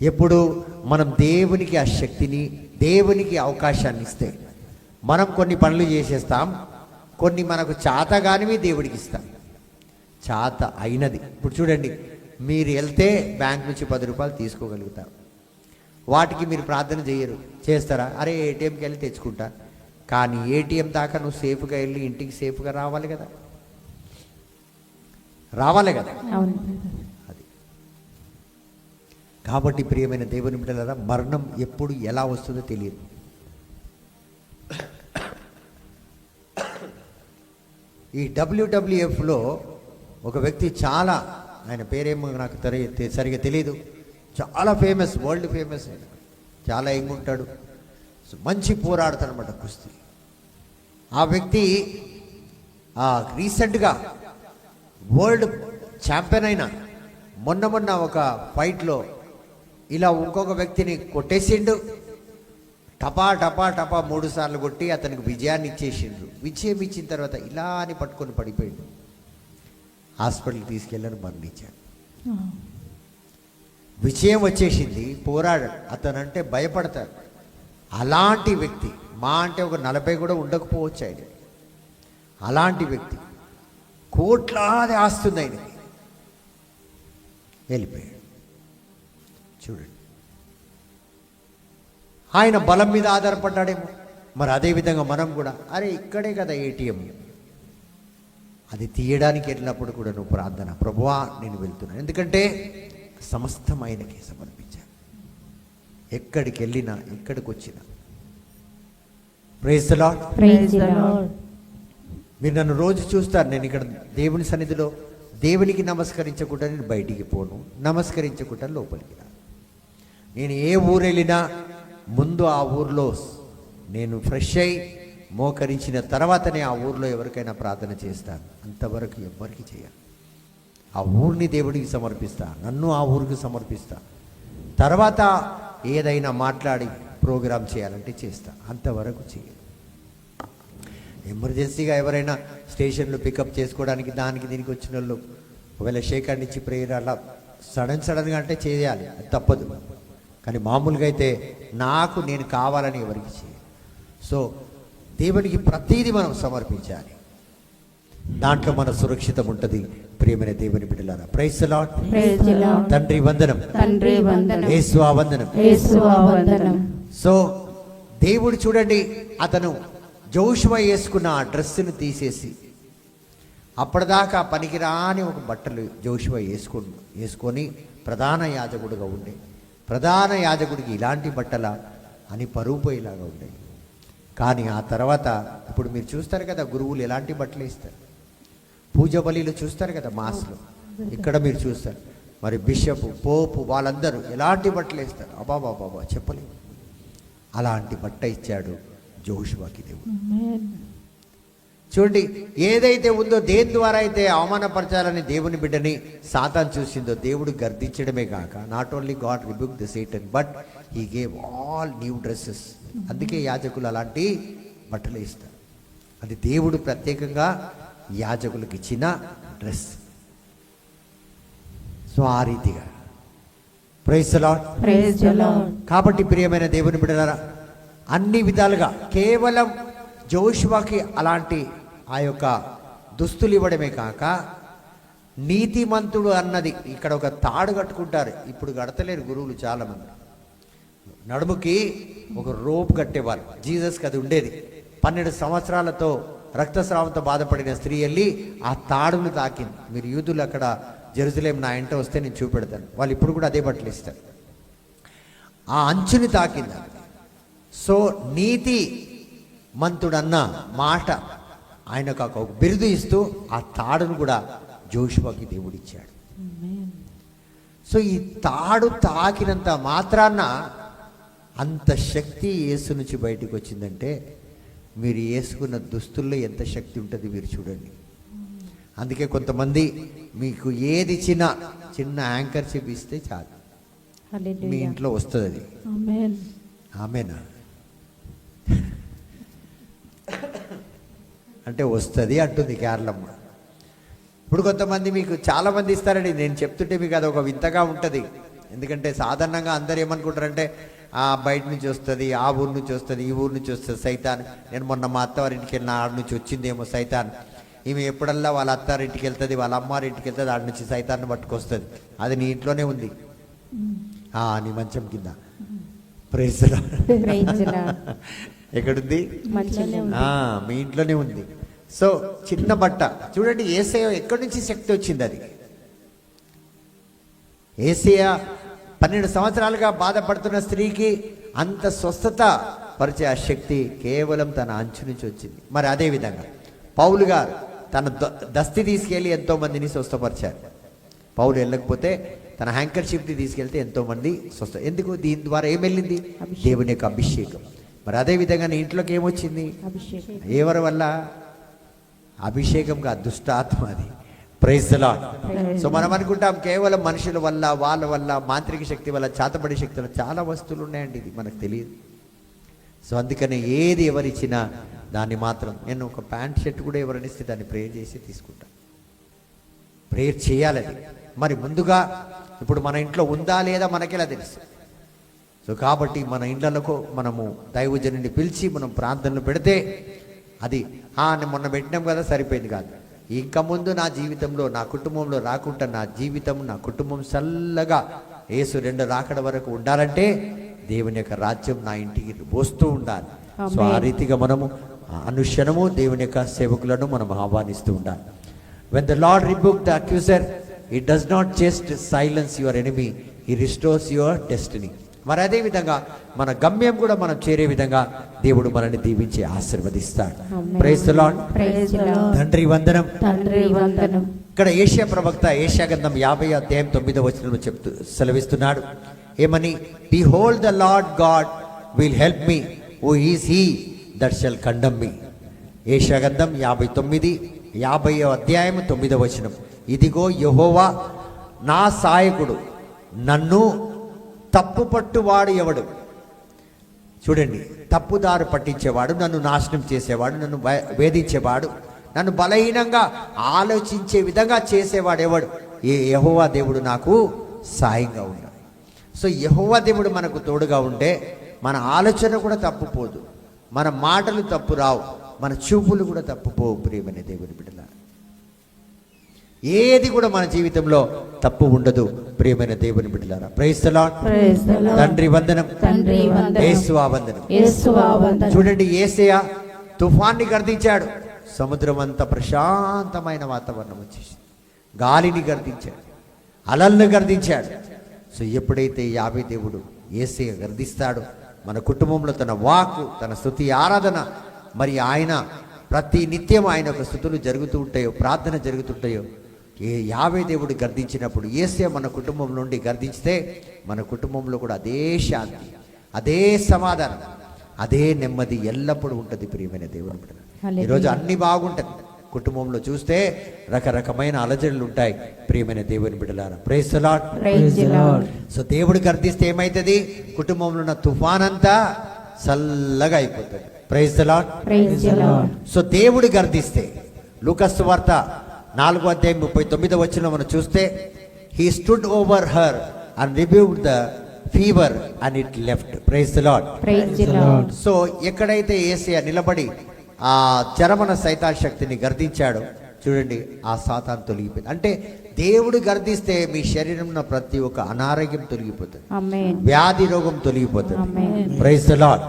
ఎప్పుడు మనం దేవునికి ఆ శక్తిని, దేవునికి అవకాశాన్ని ఇస్తే మనం కొన్ని పనులు చేసేస్తాం, కొన్ని మనకు చేత కానివి దేవుడికి ఇస్తాం. చేత అయినది ఇప్పుడు చూడండి, మీరు వెళ్తే బ్యాంక్ నుంచి 10 రూపాయలు తీసుకోగలుగుతారు. వాటికి మీరు ప్రార్థన చేయరు, చేస్తారా? అరే ఏటీఎంకి వెళ్ళి తెచ్చుకుంటా. కానీ ఏటీఎం దాకా నువ్వు సేఫ్గా వెళ్ళి ఇంటికి సేఫ్గా రావాలి కదా, రావాలి కదా. అవును. అది కాబట్టి ప్రియమైన దేవుని బిడ్డలారా, మరణం ఎప్పుడు ఎలా వస్తుందో తెలియదు. ఈ WWFలో ఒక వ్యక్తి, చాలా ఆయన పేరేమో నాకు సరిగా తెలియదు, చాలా ఫేమస్, వరల్డ్ ఫేమస్. ఆయన చాలా యంగ్ ఉంటాడు, మంచి పోరాడుతాడు అనమాట కుస్తీ. ఆ వ్యక్తి రీసెంట్గా వరల్డ్ ఛాంపియన్ అయిన మొన్న ఒక ఫైట్లో ఇలా ఇంకొక వ్యక్తిని కొట్టేసిండు. టపా టపా టపా 3 సార్లు కొట్టి అతనికి విజయాన్ని ఇచ్చేసిండ్రు. విజయం ఇచ్చిన తర్వాత ఇలా అని పట్టుకొని పడిపోయిండు. హాస్పిటల్కి తీసుకెళ్ళని మరణించాడు. విజయం వచ్చేసింది, పోరాడాడు. అతనంటే భయపడతాడు. అలాంటి వ్యక్తి మా అంటే ఒక 40 కూడా ఉండకపోవచ్చు ఆయన. అలాంటి వ్యక్తి కోట్లాది ఆస్తుంది ఆయనకి, వెళ్ళిపోయాడు. చూడండి, ఆయన బలం మీద ఆధారపడ్డాడేమో. మరి అదేవిధంగా మనం కూడా, అరే ఇక్కడే కదా ఏటీఎం, అది తీయడానికి వెళ్ళినప్పుడు కూడా నువ్వు ప్రార్థన, ప్రభువా నేను వెళ్తున్నాను, ఎందుకంటే సమస్తం ఆయనకి సమర్పించాను. ఎక్కడికి వెళ్ళినా, ఎక్కడికి వచ్చినా. Praise the Lord. Praise the Lord. మీరు నన్ను రోజు చూస్తారు, నేను ఇక్కడ దేవుని సన్నిధిలో దేవునికి నమస్కరించకుండా నేను బయటికి పోను, నమస్కరించకుండా లోపలికి రా. నేను ఏ ఊరు వెళ్ళినా ముందు ఆ ఊర్లో నేను ఫ్రెష్ అయి మోకరించిన తర్వాతనే ఆ ఊర్లో ఎవరికైనా ప్రార్థన చేస్తాను. అంతవరకు ఎవ్వరికి చేయాలి. ఆ ఊరిని దేవుడికి సమర్పిస్తా, నన్ను ఆ ఊరికి సమర్పిస్తా. తర్వాత ఏదైనా మాట్లాడి ప్రోగ్రామ్ చేయాలంటే చేస్తా, అంతవరకు చేయాలి. ఎమర్జెన్సీగా ఎవరైనా స్టేషన్లో పికప్ చేసుకోవడానికి దానికి దీనికి వచ్చిన వాళ్ళు ఒకవేళ షేక్ హ్యాండ్ ఇచ్చి ప్రేయర్ అలా సడన్గా అంటే చేయాలి, అది తప్పదు. కానీ మామూలుగా అయితే నేను కావాలని ఎవరికి చేయాలి. సో దేవునికి ప్రతీది మనం సమర్పించాలి, దాంట్లో మన సురక్షితం ఉంటుంది. ప్రియమైన దేవుని బిడ్డలారా, praise the Lord. Praise the Lord. తండ్రి వందనం, తండ్రి వందనం, యేసువా వందనం, యేసువా వందనం. సో దేవుడు చూడండి, అతను జోషువ వేసుకున్న ఆ డ్రెస్సును తీసేసి అప్పటిదాకా పనికిరాని ఒక బట్టలు జోషువ వేసుకొని ప్రధాన యాజకుడుగా ఉండే. ప్రధాన యాజకుడికి ఇలాంటి బట్టల అని పరువుపోయేలాగా ఉండే. కానీ ఆ తర్వాత ఇప్పుడు మీరు చూస్తారు కదా, గురువులు ఎలాంటి బట్టలు ఇస్తారు, పూజ బలిలో చూస్తారు కదా, మాస్లో ఇక్కడ మీరు చూస్తారు. మరి బిషప్, పోపు వాళ్ళందరూ ఎలాంటి బట్టలు వేస్తారు, అబాబాబాబా చెప్పలేము. అలాంటి బట్ట ఇచ్చాడు జోషువకి దేవుడు. ఆమేన్. చూడండి, ఏదైతే ఉందో, దేని ద్వారా అయితే అవమానపరచాలని దేవుని బిడ్డని సాతాను చూసిందో, దేవుడు గర్దించడమే కాక, not only God rebuke the Satan but he gave all new dresses. అందుకే యాజకులు అలాంటి బట్టలు ఇస్తారు. అది దేవుడు ప్రత్యేకంగా యాజకులకు ఇచ్చిన డ్రెస్. సో ఆ రీతిగా praise the Lord. Praise the Lord. కాబట్టి ప్రియమైన దేవుని బిడ్డలారా, అన్ని విధాలుగా కేవలం జోషువకి అలాంటి ఆ యొక్క దుస్తులు ఇవ్వడమే కాక, నీతిమంతుడు అన్నది ఇక్కడ ఒక తాడు కట్టుకుంటారు. ఇప్పుడు కడతలేరు గురువులు చాలామంది. నడుముకి ఒక రోప్ కట్టేవారు. జీసస్కి అది ఉండేది. 12 సంవత్సరాలతో రక్తస్రావంతో బాధపడిన స్త్రీ వెళ్ళి ఆ తాడును తాకింది. మీరు యూదులు అక్కడ జెరూసలేం నా ఇంట వస్తే నేను చూపెడతాను, వాళ్ళు ఇప్పుడు కూడా అదే బట్టలు ఇస్తారు. ఆ అంచుని తాకింది. సో నీతి మంతుడన్న మాట ఆయనకు ఒక బిరుదు ఇస్తూ ఆ తాడును కూడా జోషువకి దేవుడిచ్చాడు. సో ఈ తాడు తాకినంత మాత్రాన అంత శక్తి యేసు నుంచి బయటకు వచ్చిందంటే మీరు వేసుకున్న దుస్తుల్లో ఎంత శక్తి ఉంటుంది మీరు చూడండి. అందుకే కొంతమంది మీకు ఏది ఇచ్చినా చిన్న యాంకర్ చిప్ ఇస్తే చాలు, మీ ఇంట్లో వస్తుంది అది. ఆమేన్. ఆమేనా? అంటే వస్తుంది అంటుంది కేరళమ్మ. ఇప్పుడు కొంతమంది మీకు చాలామంది ఇస్తారండి, నేను చెప్తుంటే మీకు అది ఒక వింతగా ఉంటుంది. ఎందుకంటే సాధారణంగా అందరు ఏమనుకుంటారంటే బయట నుంచి వస్తుంది, ఆ ఊరు నుంచి వస్తుంది, ఈ ఊరు నుంచి వస్తుంది సైతాన్. నేను మొన్న మా అత్తవారింటికి వెళ్ళిన ఆడ నుంచి వచ్చిందేమో సైతాన్. ఈమె ఎప్పుడల్లా వాళ్ళ అత్తారింటికి వెళ్తుంది, వాళ్ళ అమ్మారింటికి వెళ్తుంది, ఆడ నుంచి సైతాన్ని పట్టుకొస్తుంది. అది నీ ఇంట్లోనే ఉంది, నీ మంచం కింద. Praise the Lord. Praise the Lord. ఎక్కడుంది? మంచిగానే ఉంది. మీ ఇంట్లోనే ఉంది. సో చిన్న బట్ట చూడండి, యేసయ్య ఎక్కడి నుంచి శక్తి వచ్చింది? అది యేసయ్య 12 సంవత్సరాలుగా బాధపడుతున్న స్త్రీకి అంత స్వస్థత పరిచే ఆ శక్తి కేవలం తన అంచు నుంచి వచ్చింది. మరి అదే విధంగా పౌలు గారు తన దస్తి తీసుకెళ్ళి ఎంతో మందిని స్వస్థపరిచారు. పౌలు వెళ్ళకపోతే తన హ్యాంకర్షిప్ని తీసుకెళ్తే ఎంతో మంది స్వస్థ. ఎందుకు? దీని ద్వారా ఏం వెళ్ళింది? దేవుని యొక్క అభిషేకం. మరి అదే విధంగా నీ ఇంట్లోకి ఏమొచ్చింది? ఎవరి వల్ల? అభిషేకం కాదు, దుష్టాత్మ అది. Praise the Lord. సో మనం అనుకుంటాం కేవలం మనుషుల వల్ల, వాళ్ళ వల్ల, మాంత్రిక శక్తి వల్ల, చాతబడి శక్తి వల్ల చాలా వస్తువులు ఉన్నాయండి, ఇది మనకు తెలియదు. సో అందుకని ఏది ఎవరిచ్చినా దాన్ని మాత్రం, నేను ఒక ప్యాంట్ షర్ట్ కూడా ఎవరినిస్తే దాన్ని ప్రేయర్ చేసి తీసుకుంటా. ప్రేయర్ చేయాలని. మరి ముందుగా ఇప్పుడు మన ఇంట్లో ఉందా లేదా మనకెలా తెలుసు? సో కాబట్టి మన ఇండ్లకు మనము దైవజనుని పిలిచి మనం ప్రార్థనలు పెడితే అది నేను మొన్న పెట్టినాం కదా సరిపోయింది కాదు. ఇంకా ముందు నా జీవితంలో, నా కుటుంబంలో రాకుండా నా జీవితం, నా కుటుంబం చల్లగా యేసు 2 రాకడ వరకు ఉండాలంటే దేవుని యొక్క రాజ్యం నా ఇంటికి వస్తూ ఉండాలి. సో ఆ రీతిగా మనము అనుక్షణము దేవుని యొక్క సేవకులను మనం ఆహ్వానిస్తూ ఉండాలి. When the Lord rebuked the accuser, He does not just silence your enemy, He restores your destiny. మరి అదే విధంగా మన గమ్యం కూడా మనం చేరే విధంగా దేవుడు మనల్ని దీవించి ఆశీర్వదిస్తాడు. Praise the Lord. తండ్రి వందనం. తండ్రి వందనం. ఇక్కడ యెషయా ప్రవక్త యెషయా గ్రంథం 50వ అధ్యాయం 9వ వచనంలో చెప్తూ సెలవిస్తున్నాడు. ఏమని? Behold, the Lord God will help me, who is he that shall condemn me. యెషయా గ్రంథం 50వ అధ్యాయం 9వ వచనం. ఇదిగో యెహోవా నా సహాయకుడు, నన్ను తప్పుపట్టువాడు ఎవడు? చూడండి, తప్పుదారు పట్టించేవాడు, నన్ను నాశనం చేసేవాడు, నన్ను వేధించేవాడు, నన్ను బలహీనంగా ఆలోచించే విధంగా చేసేవాడు ఎవడు? యెహోవా దేవుడు నాకు సాయంగా ఉన్నాడు. సో యెహోవా దేవుడు మనకు తోడుగా ఉంటే మన ఆలోచన కూడా తప్పుపోదు, మన మాటలు తప్పు రావు, మన చూపులు కూడా తప్పుపోవు. ప్రియమైన దేవుని బిడ్డలారా, ఏది కూడా మన జీవితంలో తప్పు ఉండదు. ప్రియమైన దేవుని బిడ్డలారా, ప్రైజ్ ది లార్డ్. తండ్రి వందనం. యేసువా వందనం. చూడండి, యేసయ్య తుఫాన్ని గర్దించాడు, సముద్రం అంతా ప్రశాంతమైన వాతావరణం వచ్చేసి, గాలిని గర్దించాడు, అలల్ని గర్దించాడు. సో ఎప్పుడైతే యావే దేవుడు యేసయ్య గర్దిస్తాడో మన కుటుంబంలో తన వాక్కు, తన స్తుతి ఆరాధన, మరి ఆయన ప్రతి నిత్యం ఆయన యొక్క స్తుతులు జరుగుతూ ఉంటాయో, ప్రార్థన జరుగుతుంటాయో, యావే దేవుడు గర్దించినప్పుడు యేసయ్య మన కుటుంబం నుండి గర్దించితే మన కుటుంబంలో కూడా అదే శాంతి, అదే సమాధానం, అదే నెమ్మది ఎల్లప్పుడూ ఉంటుంది. ప్రియమైన దేవుని బిడ్డ, ఈరోజు అన్ని బాగుంటుంది, కుటుంబంలో చూస్తే రకరకమైన అలజడులు ఉంటాయి. ప్రియమైన దేవుని బిడ్డలారా, ప్రైజ్ ది లార్డ్. సో దేవుడు గర్దిస్తే ఏమైతుంది? కుటుంబంలో ఉన్న తుఫాన్ అంతా చల్లగా అయిపోతుంది. Praise the Lord. సో దేవుడు గర్దిస్తే లూకా సువార్త 4వ అధ్యాయం 39వ వచనంలో మనం చూస్తే, he stood over her and rebuked the fever and it left. Praise the Lord. So ఎక్కడైతే యేసయ్య నిలబడి ఆ చరమణ సైతాన్ శక్తిని గర్దించాడో చూడండి, ఆ సాతాను తొలగిపోయింది. అంటే దేవుడు గర్దిస్తే మీ శరీరంలో ప్రతి ఒక్క అనారోగ్యం తొలగిపోతుంది, వ్యాధి రోగం తొలగిపోతుంది. Praise the Lord.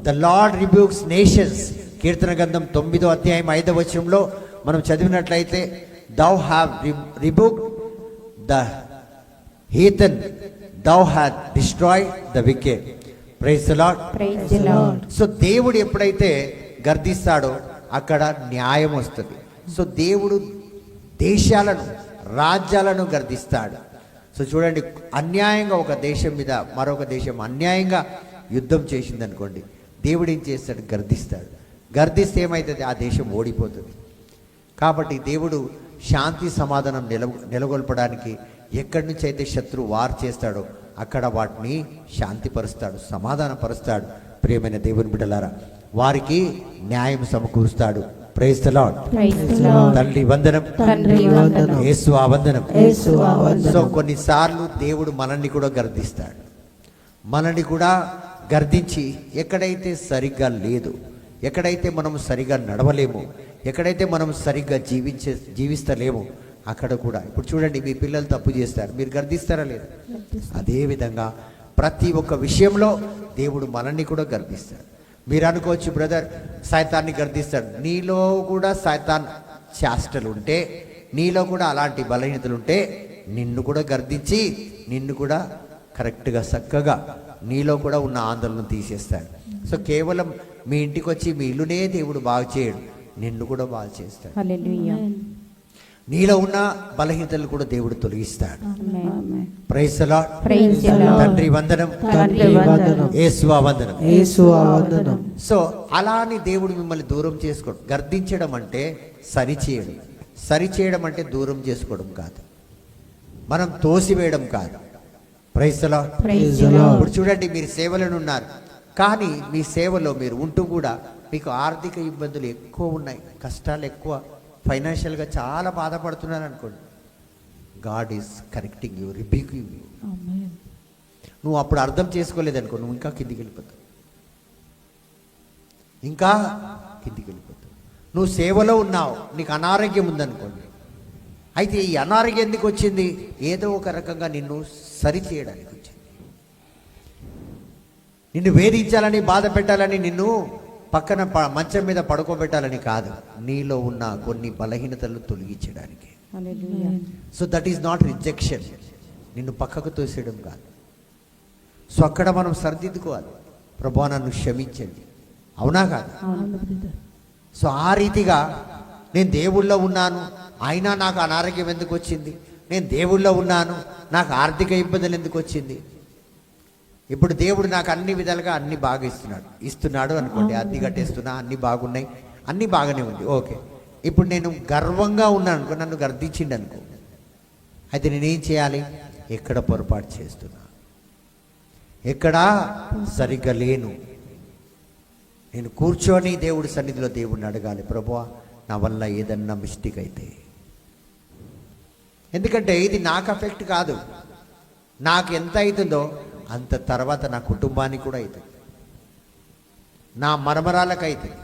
The Lord rebukes nations కీర్తన గ్రంథం 9వ అధ్యాయం 5వ వచనంలో మనం చదివినట్లయితే, thou have rebuked the heathen, thou hast destroyed the wicked. Praise the Lord. Praise the Lord. So దేవుడు ఎప్పుడైతే గర్దిస్తాడో అక్కడ న్యాయం వస్తుంది. సో దేవుడు దేశాలను, రాజ్యాలను గర్దిస్తాడు. సో చూడండి, అన్యాయంగా ఒక దేశం మీద మరొక దేశం అన్యాయంగా యుద్ధం చేసింది అనుకోండి, దేవుడు ఏం చేస్తాడు? గర్దిస్తాడు. గర్దిస్తే ఏమవుతుంది? ఆ దేశం ఓడిపోతుంది. కాబట్టి దేవుడు శాంతి సమాధానం నెలకొల్పడానికి ఎక్కడి నుంచి అయితే శత్రువు వార్ చేస్తాడో అక్కడ వాటిని శాంతిపరుస్తాడు, సమాధానపరుస్తాడు. ప్రియమైన దేవుని బిడ్డలారా, వారికి న్యాయం సమకూరుస్తాడు. Praise the Lord. Praise the Lord. తండ్రి వందనం, తండ్రి వందనం, యేసు వందనం. యేసు వందనం. సో కొన్నిసార్లు దేవుడు మనల్ని కూడా గర్దిస్తాడు. మనల్ని కూడా గర్దించి ఎక్కడైతే సరిగ్గా లేదు, ఎక్కడైతే మనం సరిగ్గా నడవలేము, ఎక్కడైతే మనం సరిగ్గా జీవిస్తలేము అక్కడ కూడా. ఇప్పుడు చూడండి, మీ పిల్లలు తప్పు చేస్తారు, మీరు గర్దిస్తారా లేదా? అదేవిధంగా ప్రతి ఒక్క విషయంలో దేవుడు మనల్ని కూడా గర్దిస్తాడు. మీరు అనుకోవచ్చు, బ్రదర్ సైతాన్ని గర్దిస్తాడు. నీలో కూడా సైతాన్ చేష్టలు ఉంటే, నీలో కూడా అలాంటి బలహీనతలు ఉంటే నిన్ను కూడా గర్దించి నిన్ను కూడా కరెక్ట్గా చక్కగా నీలో కూడా ఉన్న ఆందోళన తీసేస్తాడు. సో కేవలం మీ ఇంటికి వచ్చి మీ ఇల్లునే దేవుడు బాగు చేయడు, నిన్ను కూడా బాగు చేస్తాడు. హల్లెలూయా. నీలో ఉన్న బలహీనతలు కూడా దేవుడు తొలగిస్తాడు. ఆమేన్. Praise the Lord. Praise the Lord. తండ్రి వందనం, తండ్రి వందనం, యేసు వందనం. యేసు వందనం. సో అలా అని దేవుడు మిమ్మల్ని దూరం చేసుకోడు. గర్దించడం అంటే సరిచేయడం, సరిచేయడం అంటే దూరం చేసుకోవడం కాదు, మనం తోసివేయడం కాదు. Praise the Lord. Praise the Lord. ఇప్పుడు చూడండి, మీరు సేవలను ఉన్నారు, కానీ మీ సేవలో మీరు ఉంటూ కూడా మీకు ఆర్థిక ఇబ్బందులు ఎక్కువ ఉన్నాయి, కష్టాలు ఎక్కువ, ఫైనాన్షియల్గా చాలా బాధపడుతున్నారు అనుకోండి. God is correcting you, rebuking you. ఆమేన్. నువ్వు అప్పుడు అర్థం చేసుకోలేదనుకో, నువ్వు ఇంకా కిందికి వెళ్ళిపోతావు, ఇంకా కిందికి వెళ్ళిపోతావు. నువ్వు సేవలో ఉన్నావు, నీకు అనారోగ్యం ఉందనుకోండి, అయితే ఈ అనారోగ్యం ఎందుకు వచ్చింది? ఏదో ఒక రకంగా నిన్ను సరి చేయడానికి వచ్చింది. నిన్ను వేధించాలని, బాధ పెట్టాలని, నిన్ను పక్కన మంచం మీద పడుకోబెట్టాలని కాదు, నీలో ఉన్న కొన్ని బలహీనతలను తొలగించడానికి. హల్లెలూయా. So that is not rejection, నిన్ను పక్కకు తోసేయడం కాదు. సో అక్కడ మనం సరిదిద్దుకోవాలి, ప్రభువా నన్ను క్షమించండి, అవునా కాదు? అవును బ్రదర్. సో ఆ రీతిగా నేను దేవుళ్ళో ఉన్నాను, అయినా నాకు అనారోగ్యం ఎందుకు వచ్చింది? నేను దేవుళ్ళో ఉన్నాను, నాకు ఆర్థిక ఇబ్బందులు ఎందుకు వచ్చింది? ఇప్పుడు దేవుడు నాకు అన్ని విధాలుగా అన్ని బాగా ఇస్తున్నాడు అనుకోండి, అద్దె కట్టేస్తున్నా, అన్ని బాగున్నాయి, అన్ని బాగానే ఉంది, ఓకే. ఇప్పుడు నేను గర్వంగా ఉన్నాను అనుకో, నన్ను గర్దించిండు అనుకో, అయితే నేనేం చేయాలి? ఎక్కడ పొరపాటు చేస్తున్నా, ఎక్కడ సరిగ్గా లేను, నేను కూర్చొని దేవుడి సన్నిధిలో దేవుడిని అడగాలి, ప్రభువా నా వల్ల ఏదన్నా మిస్టేక్ అయితే. ఎందుకంటే ఇది నాకు అఫెక్ట్ కాదు, నాకు ఎంత అవుతుందో అంత తర్వాత నా కుటుంబానికి కూడా అవుతుంది, నా మరమరాలకు అవుతుంది,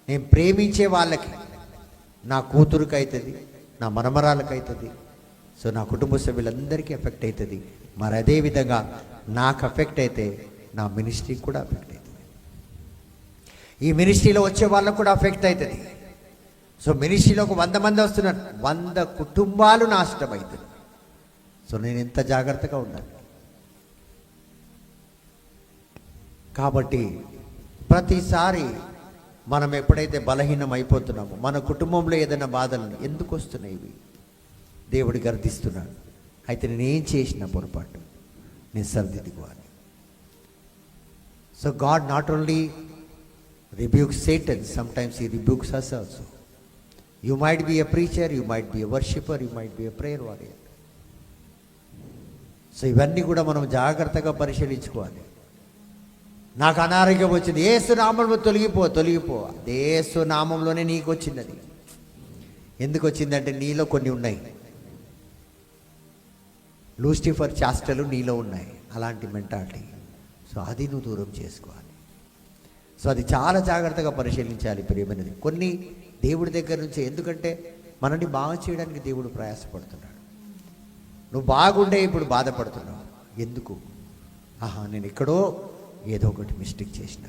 నేను ప్రేమించే వాళ్ళకి, నా కూతురుకి అవుతుంది, నా మరమరాలకు అవుతుంది. సో నా కుటుంబ సభ్యులందరికీ ఎఫెక్ట్ అవుతుంది. మరి అదేవిధంగా నాకు ఎఫెక్ట్ అయితే నా మినిస్ట్రీకి కూడా ఎఫెక్ట్ అవుతుంది, ఈ మినిస్ట్రీలో వచ్చే వాళ్ళకు కూడా ఎఫెక్ట్ అవుతుంది. సో మినిస్ట్రీలో ఒక 100 మంది వస్తున్నారు, 100 కుటుంబాలు నాశనం అవుతుంది. సో నేను ఎంత జాగ్రత్తగా ఉండాలి. కాబట్టి ప్రతిసారి మనం ఎప్పుడైతే బలహీనం అయిపోతున్నామో, మన కుటుంబంలో ఏదైనా బాధలు ఎందుకు వస్తున్నాయి, ఇవి దేవుడు గర్దిస్తున్నాడు. అయితే నేనేం చేసిన పొరపాటు నేను సరిదిద్దుకోవాలి. So God not only rebukes Satan, sometimes he rebukes us also. You might be a preacher, you might be a worshipper, you might be a prayer warrior. So ఇవన్నీ కూడా మనం జాగ్రత్తగా పరిశీలించుకోవాలి. నాకు అనారోగ్యం వచ్చింది, యేసు నామంలో తొలగిపో. అదే యేసు నామంలోనే నీకు వచ్చింది. అది ఎందుకు వచ్చిందంటే నీలో కొన్ని ఉన్నాయి, లూసిఫర్ చేష్టలు నీలో ఉన్నాయి, అలాంటి మెంటాలిటీ. సో అది నువ్వు దూరం చేసుకోవాలి. సో అది చాలా జాగ్రత్తగా పరిశీలించాలి ప్రియమైనది. కొన్ని దేవుడి దగ్గర నుంచి, ఎందుకంటే మనల్ని బాగు చేయడానికి దేవుడు ప్రయాసపడుతున్నాడు. నువ్వు బాగుండే ఇప్పుడు బాధపడుతున్నావు ఎందుకు? నేను ఎక్కడో ఏదో ఒకటి మిస్టేక్ చేసిన,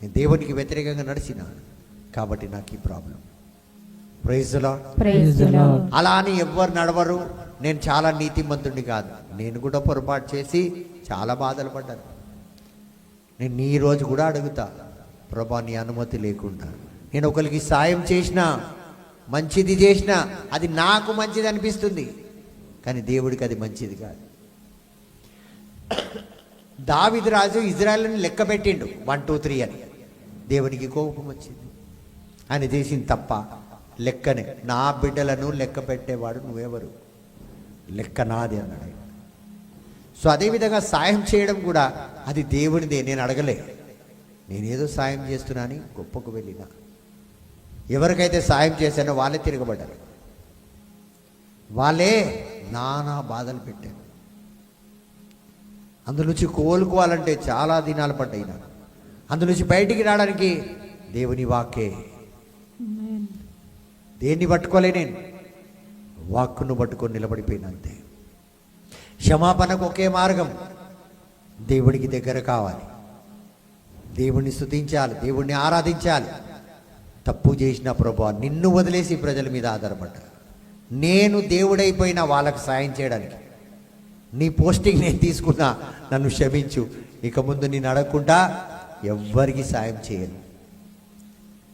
నేను దేవునికి వ్యతిరేకంగా నడిచిన, కాబట్టి నాకు ఈ problem. Praise the Lord. Praise the Lord. అలా అని ఎవ్వరు నడవరు. నేను చాలా నీతిమంతుడిని కాదు, నేను కూడా పొరపాటు చేసి చాలా బాధలు పడ్డాను. నేను ఈ రోజు కూడా అడుగుతా, ప్రభా నీ అనుమతి లేకుండా నేను ఒకరికి సాయం చేసినా, మంచిది చేసినా, అది నాకు మంచిది అనిపిస్తుంది, కానీ దేవుడికి అది మంచిది కాదు. దావీదు రాజు ఇజ్రాయెల్ని లెక్క పెట్టిండు 1 2 3 అని. దేవునికి కోపం వచ్చింది. ఆయన చేసింది తప్ప లెక్కనే. నా బిడ్డలను లెక్క పెట్టేవాడు నువ్వెవరు, లెక్క నాది అన్నాడు ఆయన. సో అదేవిధంగా సాయం చేయడం కూడా అది దేవునిదే, నేను అడగలే. నేనేదో సాయం చేస్తున్నా అని గొప్పకు వెళ్ళినా, ఎవరికైతే సాయం చేశానో వాళ్ళే తిరగబడ్డారు, వాళ్ళే నానా బాధలు పెట్టారు. అందు నుంచి కోలుకోవాలంటే చాలా దినాలు పడ్డాయి నాకు. అందు నుంచి బయటికి రావడానికి దేవుని వాక్కే. Amen. దేన్ని పట్టుకోలే, నేను వాక్కును పట్టుకొని నిలబడిపోయిన అంతే. క్షమాపణకు ఒకే మార్గం, దేవుడికి దగ్గర కావాలి, దేవుణ్ణి స్తుతించాలి, దేవుణ్ణి ఆరాధించాలి. తప్పు చేసిన ప్రభువా నిన్ను వదిలేసి ప్రజల మీద ఆధారపడ్డా, నేను దేవుడైపోయినా వాళ్ళకు సాయం చేయడానికి. నీ పోస్టింగ్ నేను తీసుకున్నా, నన్ను క్షమించు. ఇక ముందు నేను అడగకుండా ఎవ్వరికి సాయం చేయను,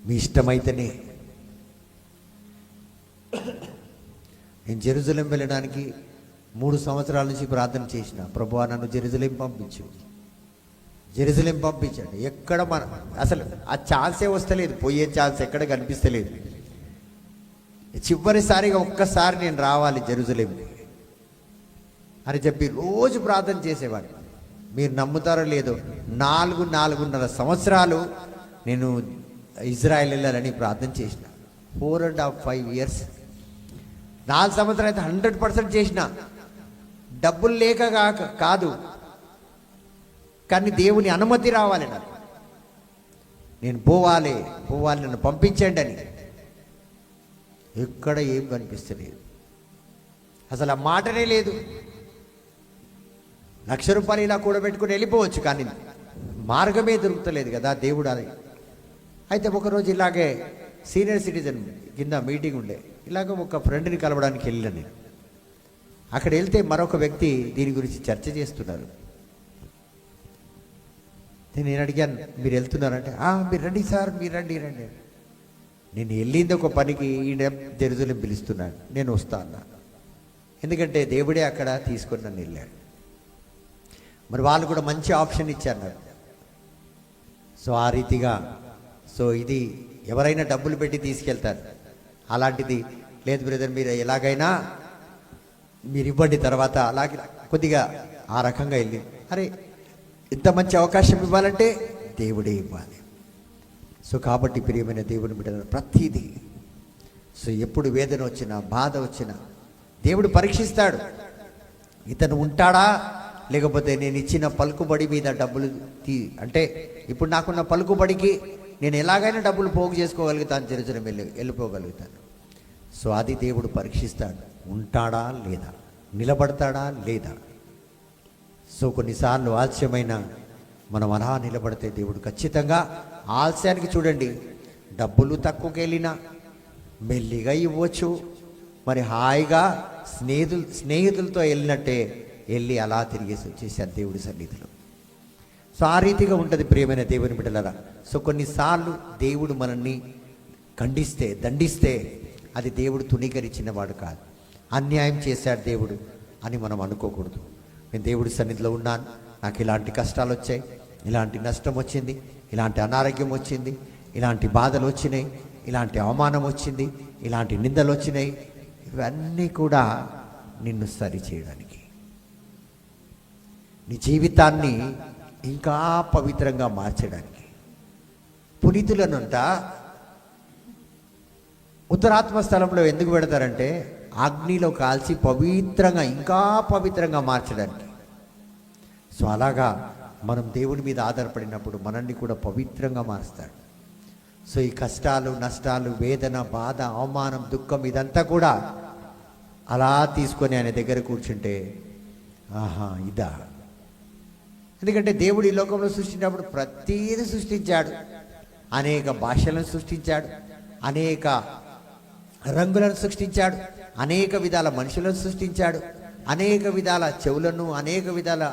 మీ ఇష్టమైతేనే. నేను జెరూసలేం వెళ్ళడానికి 3 సంవత్సరాల నుంచి ప్రార్థన చేసిన, ప్రభువా నన్ను జెరూసలేం పంపించు, జెరూసలేం పంపించండి. ఎక్కడ అసలు ఆ ఛాన్సే వస్తలేదు, పోయే ఛాన్స్ ఎక్కడ కనిపిస్తలేదు. చివరిసారిగా ఒక్కసారి నేను రావాలి జెరూసలేంకి అని చెప్పి రోజు ప్రార్థన చేసేవాడిని. మీరు నమ్ముతారో లేదో, 4.5 సంవత్సరాలు నేను ఇజ్రాయెల్ వెళ్ళాలని ప్రార్థన చేసిన. 4.5 years. 4 సంవత్సరాలు అయితే 100% చేసిన. డబ్బులు లేక కాదు, కానీ దేవుని అనుమతి రావాలి నాకు. నేను పోవాలి, నన్ను పంపించండి అని. ఎక్కడ ఏం కనిపిస్తలేదు, అసలు ఆ మాటనే లేదు. ₹1,00,000 ఇలా కూడబెట్టుకుని వెళ్ళిపోవచ్చు, కానీ మార్గమే దొరుకుతలేదు కదా దేవుడు అని. అయితే ఒకరోజు ఇలాగే సీనియర్ సిటిజన్ కింద మీటింగ్ ఉండే, ఇలాగ ఒక ఫ్రెండ్ని కలవడానికి వెళ్ళాను నేను. అక్కడ వెళ్తే మరొక వ్యక్తి దీని గురించి చర్చ చేస్తున్నారు. నేను అడిగాను, మీరు వెళ్తున్నారంటే మీరు రండి సార్, మీరు రండి. నేను వెళ్ళింది ఒక పనికి, ఈయన జెరూసలేం పిలుస్తున్నాను, నేను వస్తా అన్నా. ఎందుకంటే దేవుడే అక్కడ తీసుకొని నన్ను వెళ్ళాడు. మరి వాళ్ళు కూడా మంచి ఆప్షన్ ఇచ్చారు నాకు. సో ఆ రీతిగా, సో ఇది ఎవరైనా డబ్బులు పెట్టి తీసుకెళ్తారు, అలాంటిది లేదు బ్రదర్, మీరు ఎలాగైనా మీరు ఇవ్వండి తర్వాత. అలాగే కొద్దిగా ఆ రకంగా వెళ్ళి, అరే ఇంత మంచి అవకాశం ఇవ్వాలంటే దేవుడే ఇవ్వాలి. సో కాబట్టి ప్రియమైన దేవుని బిడ్డల ప్రతిదీ, సో ఎప్పుడు వేదన వచ్చినా, బాధ వచ్చినా దేవుడు పరీక్షిస్తాడు. ఇతను ఉంటాడా, లేకపోతే నేను ఇచ్చిన పలుకుబడి మీద డబ్బులు అంటే ఇప్పుడు నాకున్న పలుకుబడికి నేను ఎలాగైనా డబ్బులు పోగు చేసుకోగలుగుతాను, జెరూసలేం వెళ్ళిపోగలుగుతాను. సో అది దేవుడు పరీక్షిస్తాడు, ఉంటాడా లేదా, నిలబడతాడా లేదా. సో కొన్నిసార్లు ఆలస్యమైన మనం అలా నిలబడితే దేవుడు ఖచ్చితంగా, ఆలస్యానికి చూడండి, డబ్బులు తక్కువకి వెళ్ళినా మెల్లిగా ఇవ్వచ్చు, మరి హాయిగా స్నేహితులతో వెళ్ళినట్టే వెళ్ళి అలా తిరిగేసి వచ్చేసారు దేవుడి సన్నిధిలో. సో ఆ రీతిగా ఉంటుంది ప్రియమైన దేవుని బిడ్డలారా. సో కొన్నిసార్లు దేవుడు మనల్ని ఖండిస్తే, దండిస్తే అది దేవుడు తుణీకరించిన వాడు కాదు, అన్యాయం చేశాడు దేవుడు అని మనం అనుకోకూడదు. నేను దేవుడి సన్నిధిలో ఉన్నాను, నాకు ఇలాంటి కష్టాలు వచ్చాయి, ఇలాంటి నష్టం వచ్చింది, ఇలాంటి అనారోగ్యం వచ్చింది, ఇలాంటి బాధలు వచ్చినాయి, ఇలాంటి అవమానం వచ్చింది, ఇలాంటి నిందలు వచ్చినాయి. ఇవన్నీ కూడా నిన్ను సరి చేయడానికి, నీ జీవితాన్ని ఇంకా పవిత్రంగా మార్చడానికి. పునీతులనంట ఉత్తరాత్మ స్థలంలో ఎందుకు పెడతారంటే అగ్నిలో కాల్చి పవిత్రంగా, ఇంకా పవిత్రంగా మార్చడానికి. సో అలాగా మనం దేవుని మీద ఆధారపడినప్పుడు మనల్ని కూడా పవిత్రంగా మారుస్తాడు. సో ఈ కష్టాలు, నష్టాలు, వేదన, బాధ, అవమానం, దుఃఖం ఇదంతా కూడా అలా తీసుకొని ఆయన దగ్గర కూర్చుంటే, ఆహా ఇదా. ఎందుకంటే దేవుడు ఈ లోకంలో సృష్టించినప్పుడు ప్రతీది సృష్టించాడు. అనేక భాషలను సృష్టించాడు, అనేక రంగులను సృష్టించాడు, అనేక విధాల మనుషులను సృష్టించాడు, అనేక విధాల చెవులను, అనేక విధాల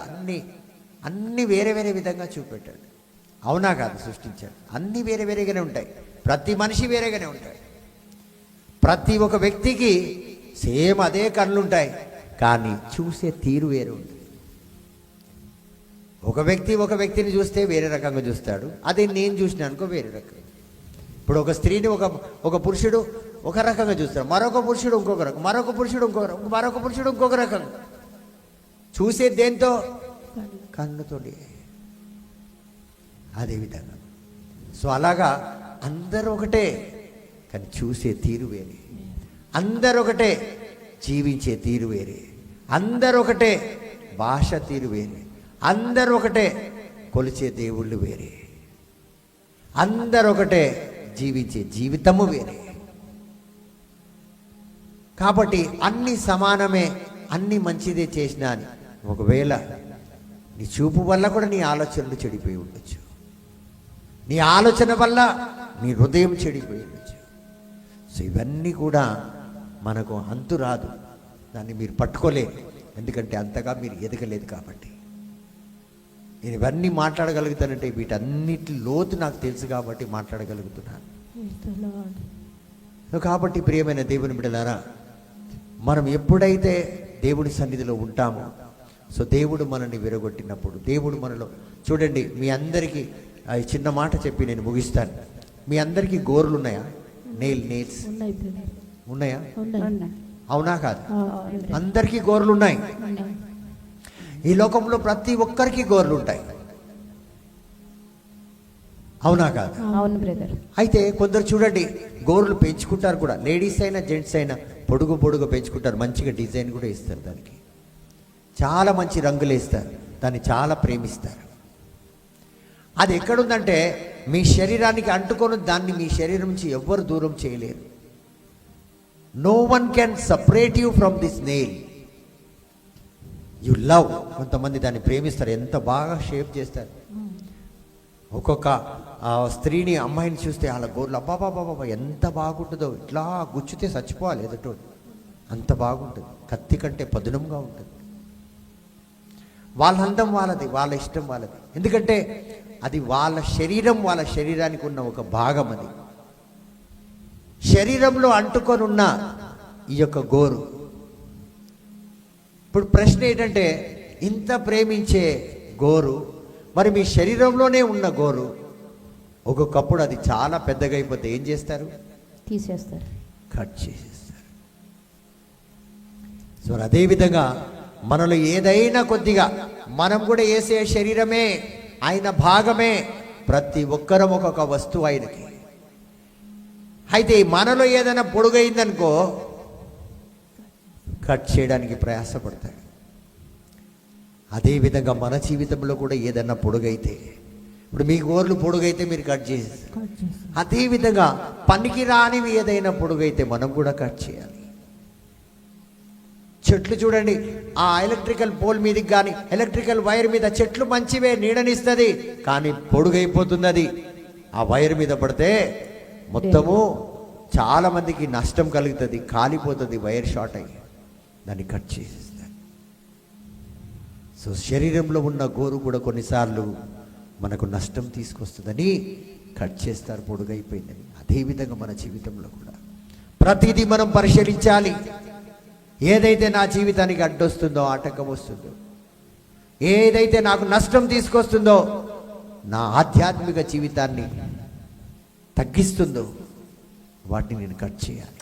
అన్ని వేరే వేరే విధంగా చూపెట్టాడు. అవునా కాదు? సృష్టించాడు. అన్నీ వేరే వేరేగానే ఉంటాయి. ప్రతి మనిషి వేరేగానే ఉంటాడు. ప్రతి ఒక్క వ్యక్తికి సేమ్ అదే కళ్ళు ఉంటాయి, కానీ చూసే తీరు వేరే ఉంటుంది. ఒక వ్యక్తిని చూస్తే వేరే రకంగా చూస్తాడు, అదే నేను చూసిన అనుకో వేరే రకంగా. ఇప్పుడు ఒక స్త్రీని ఒక పురుషుడు ఒక రకంగా చూస్తాడు, మరొక పురుషుడు ఇంకొక రకం, మరొక పురుషుడు ఇంకొక రకంగా. చూసే దేంతో? కన్నుతోటి. అదేవిధంగా సో అలాగా అందరూ ఒకటే, కానీ చూసే తీరు వేరే. అందరూ ఒకటే, జీవించే తీరు వేరే. అందరూ ఒకటే, భాష తీరు వేరే. అందరూ ఒకటే, కొలిచే దేవుళ్ళు వేరే. అందరూ ఒకటే, జీవించే జీవితము వేరే. కాబట్టి అన్ని సమానమే, అన్ని మంచిదే చేసినా అని ఒకవేళ నీ చూపు వల్ల కూడా నీ ఆలోచనలు చెడిపోయి ఉండొచ్చు, నీ ఆలోచన వల్ల నీ హృదయం చెడిపోయి ఉండొచ్చు. సో ఇవన్నీ కూడా మనకు అంతు రాదు, దాన్ని మీరు పట్టుకోలేరు. ఎందుకంటే అంతగా మీరు ఎదగలేదు కాబట్టి. నేను ఇవన్నీ మాట్లాడగలుగుతానంటే వీటన్నిటి లోతు నాకు తెలుసు కాబట్టి మాట్లాడగలుగుతున్నాను. కాబట్టి ప్రియమైన దేవుని బిడ్డలారా, మనం ఎప్పుడైతే దేవుడి సన్నిధిలో ఉంటామో, సో దేవుడు మనల్ని విరగొట్టినప్పుడు, దేవుడు మనలో చూడండి, మీ అందరికీ ఈ చిన్న మాట చెప్పి నేను ముగిస్తాను. మీ అందరికీ గోర్లు ఉన్నాయా? నెయిల్స్ ఉన్నాయా? అవునా కాదు? అందరికీ గోర్లు ఉన్నాయి. ఈ లోకంలో ప్రతి ఒక్కరికి గోర్లు ఉంటాయి. అవునా కాదు? అవును బ్రదర్. అయితే కొందరు చూడండి గోర్లు పెంచుకుంటారు కూడా, లేడీస్ అయినా జెంట్స్ అయినా పొడుగు పెంచుకుంటారు, మంచిగా డిజైన్ కూడా ఇస్తారు, దానికి చాలా మంచి రంగులు వేస్తారు, దాన్ని చాలా ప్రేమిస్తారు. అది ఎక్కడుందంటే మీ శరీరానికి అంటుకొని దాన్ని మీ శరీరం నుంచి ఎవ్వరు దూరం చేయలేరు. No one can separate you from this nail. You love. కొంతమంది దాన్ని ప్రేమిస్తారు, ఎంత బాగా షేప్ చేస్తారు. ఒక్కొక్క స్త్రీని, అమ్మాయిని చూస్తే వాళ్ళ గోర్లు అబ్బాబాబా ఎంత బాగుంటుందో, ఇట్లా గుచ్చితే చచ్చిపోవాలి ఎదుటోడు, అంత బాగుంటుంది. కత్తి కంటే పదునంగా ఉంటుంది. వాళ్ళ అందం వాళ్ళది, వాళ్ళ ఇష్టం వాళ్ళది. ఎందుకంటే అది వాళ్ళ శరీరం, వాళ్ళ శరీరానికి ఉన్న ఒక భాగం. అది శరీరంలో అంటుకొని ఉన్న ఈ యొక్క గోరు. ఇప్పుడు ప్రశ్న ఏంటంటే, ఇంత ప్రేమించే గోరు, మరి మీ శరీరంలోనే ఉన్న గోరు ఒక్కొక్కప్పుడు అది చాలా పెద్దగా అయిపోతే ఏం చేస్తారు? తీసేస్తారు, కట్ చేసేస్తారు. సో అదేవిధంగా మనలో ఏదైనా కొద్దిగా, మనం కూడా వేసే శరీరమే, ఆయన భాగమే. ప్రతి ఒక్కరం ఒక్కొక్క వస్తువు ఆయనకి. అయితే మనలో ఏదైనా పొడుగైందనుకో కట్ చేయడానికి ప్రయాసపడతాడు. అదేవిధంగా మన జీవితంలో కూడా ఏదైనా పొడుగైతే, ఇప్పుడు మీ గోర్లు పొడుగైతే మీరు కట్ చేసేస్తారు. అదేవిధంగా పనికి రానివి ఏదైనా పొడుగైతే మనం కూడా కట్ చేయాలి. చెట్లు చూడండి, ఆ ఎలక్ట్రికల్ పోల్ మీదకి కానీ ఎలక్ట్రికల్ వైర్ మీద చెట్లు మంచివే, నీడనిస్తుంది, కానీ పొడుగైపోతుంది. అది ఆ వైర్ మీద పడితే మొత్తము చాలా మందికి నష్టం కలుగుతుంది, కాలిపోతుంది, వైర్ షార్ట్ అయ్యి దాన్ని కట్ చేసేస్తారు. సో శరీరంలో ఉన్న గోరు కూడా కొన్నిసార్లు మనకు నష్టం తీసుకొస్తుందని కట్ చేస్తారు, పొడుగైపోయిందని. అదేవిధంగా మన జీవితంలో కూడా ప్రతిదీ మనం పరిశీలించాలి. ఏదైతే నా జీవితానికి అడ్డొస్తుందో, ఆటంకం వస్తుందో, ఏదైతే నాకు నష్టం తీసుకొస్తుందో, నా ఆధ్యాత్మిక జీవితాన్ని తగ్గిస్తుందో, వాటిని నేను కట్ చేయాలి.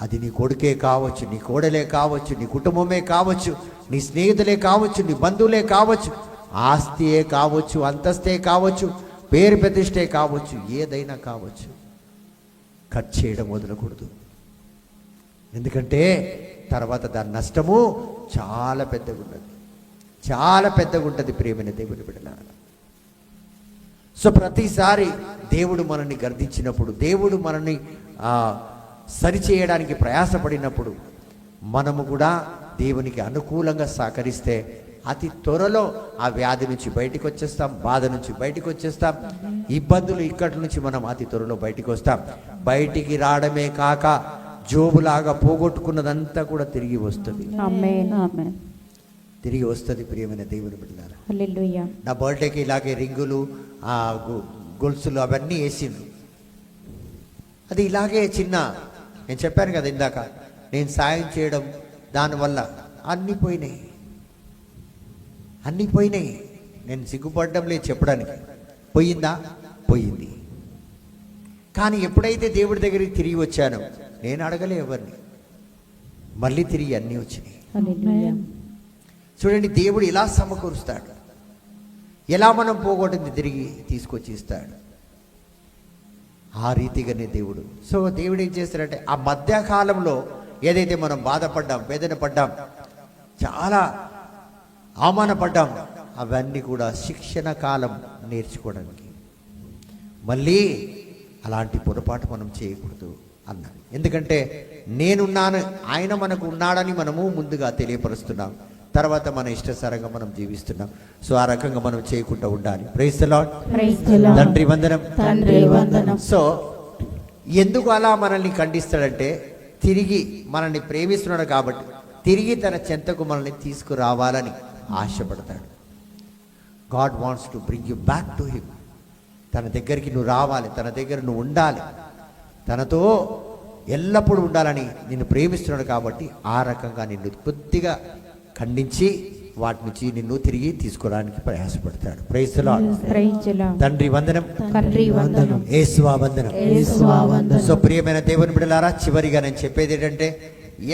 అది నీ కొడుకే కావచ్చు, నీ కోడలే కావచ్చు, నీ కుటుంబమే కావచ్చు, నీ స్నేహితులే కావచ్చు, నీ బంధువులే కావచ్చు, ఆస్తియే కావచ్చు, అంతస్తే కావచ్చు, పేరు ప్రతిష్టే కావచ్చు, ఏదైనా కావచ్చు, కట్ చేయడం వదలకూడదు. ఎందుకంటే తర్వాత దాని నష్టము చాలా పెద్దగా ఉన్నది, చాలా పెద్దగా ఉంటుంది. ప్రియమైన దేవుని బిడ్డలారా, సో ప్రతిసారి దేవుడు మనల్ని గర్దించినప్పుడు, దేవుడు మనల్ని సరిచేయడానికి ప్రయాసపడినప్పుడు, మనము కూడా దేవునికి అనుకూలంగా సహకరిస్తే అతి త్వరలో ఆ వ్యాధి నుంచి బయటికి వచ్చేస్తాం, బాధ నుంచి బయటికి వచ్చేస్తాం, ఇబ్బందులు ఇక్కడి నుంచి మనం అతి త్వరలో బయటికి వస్తాం. బయటికి రావడమే కాక జోబులాగా పోగొట్టుకున్నదంతా కూడా తిరిగి వస్తుంది, ఆమేన్ ఆమేన్ తిరిగి వస్తుంది. ప్రియమైన దేవుని బిడ్డలారా, హల్లెలూయా. నా బర్త్డేకి ఇలాగే రింగులు, ఆ గొలుసులు అవన్నీ వేసిండ్రు. అది ఇలాగే చిన్న, నేను చెప్పాను కదా ఇందాక, నేను సాయం చేయడం దానివల్ల అన్నీ పోయినాయి, అన్నీ పోయినాయి. నేను సిగ్గుపడడం లేదు చెప్పడానికి. పోయిందా? పోయింది. కానీ ఎప్పుడైతే దేవుడి దగ్గరికి తిరిగి వచ్చానో నేను అడగలే ఎవరిని, మళ్ళీ తిరిగి అన్నీ వచ్చినాయి. హల్లెలూయా. చూడండి, దేవుడు ఎలా సమకూరుస్తాడు, ఎలా మనం పోగొట్టింది తిరిగి తీసుకొచ్చి ఇస్తాడు. ఆ రీతిగానే దేవుడు. సో దేవుడు ఏం చేస్తాడంటే, ఆ మధ్యకాలంలో ఏదైతే మనం బాధపడ్డాం, వేదన పడ్డాం, చాలా అవమానపడ్డాం, అవన్నీ కూడా శిక్షణ కాలం నేర్చుకోవడానికి. మళ్ళీ అలాంటి పొరపాటు మనం చేయకూడదు అన్నాడు. ఎందుకంటే నేనున్నాను, ఆయన మనకు ఉన్నాడని మనము ముందుగా తెలియపరుస్తున్నాం, తర్వాత మన ఇష్టసరంగా మనం జీవిస్తున్నాం. సో ఆ రకంగా మనం చేయకుండా ఉండాలి. Praise the Lord. Praise the Lord. తండ్రి వందనం. తండ్రి వందనం. సో ఎందుకు అలా మనల్ని ఖండిస్తాడంటే, తిరిగి మనల్ని ప్రేమిస్తున్నాడు కాబట్టి తిరిగి తన చెంతకు మనల్ని తీసుకురావాలని ఆశపడతాడు. God wants to bring you back to him. తన దగ్గరికి నువ్వు రావాలి, తన దగ్గర నువ్వు ఉండాలి, తనతో ఎల్లప్పుడూ ఉండాలని నిన్ను ప్రేమిస్తున్నాడు కాబట్టి ఆ రకంగా నిన్ను కొద్దిగా ఖండించి వాటి నుంచి నిన్ను తిరిగి తీసుకోవడానికి ప్రయాసపడతాడు. Praise the Lord. Praise the Lord. తండ్రి వందనం. తండ్రి వందనం. యేసువా వందనం. యేసువా వందనం. సో ప్రియమైన దేవుని బిడ్డలారా, చివరిగా నేను చెప్పేది ఏంటంటే,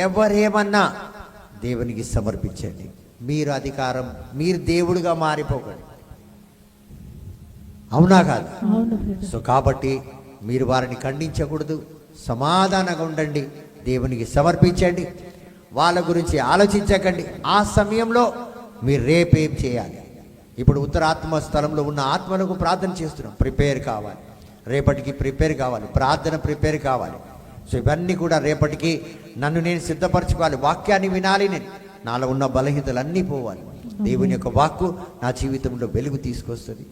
ఎవరేమన్నా దేవునికి సమర్పించండి. మీరు అధికారం, మీరు దేవుడిగా మారిపోకండి. అవునా కాదు? అవును. సో కాబట్టి మీరు వారిని ఖండించకూడదు, సమాధానంగా ఉండండి, దేవునికి సమర్పించండి, వాళ్ళ గురించి ఆలోచించకండి. ఆ సమయంలో మీరు రేపేం చేయాలి? ఇప్పుడు ఉత్తరాత్మ స్థలంలో ఉన్న ఆత్మలకు ప్రార్థన చేస్తున్నాం, ప్రిపేర్ కావాలి, రేపటికి ప్రిపేర్ కావాలి, ప్రార్థన ప్రిపేర్ కావాలి. సో ఇవన్నీ కూడా రేపటికి నన్ను నేను సిద్ధపరచుకోవాలి, వాక్యాన్ని వినాలి, నేను నాలో ఉన్న బలహీనతలన్నీ పోవాలి. దేవుని యొక్క వాక్కు నా జీవితంలో వెలుగు తీసుకొస్తుంది.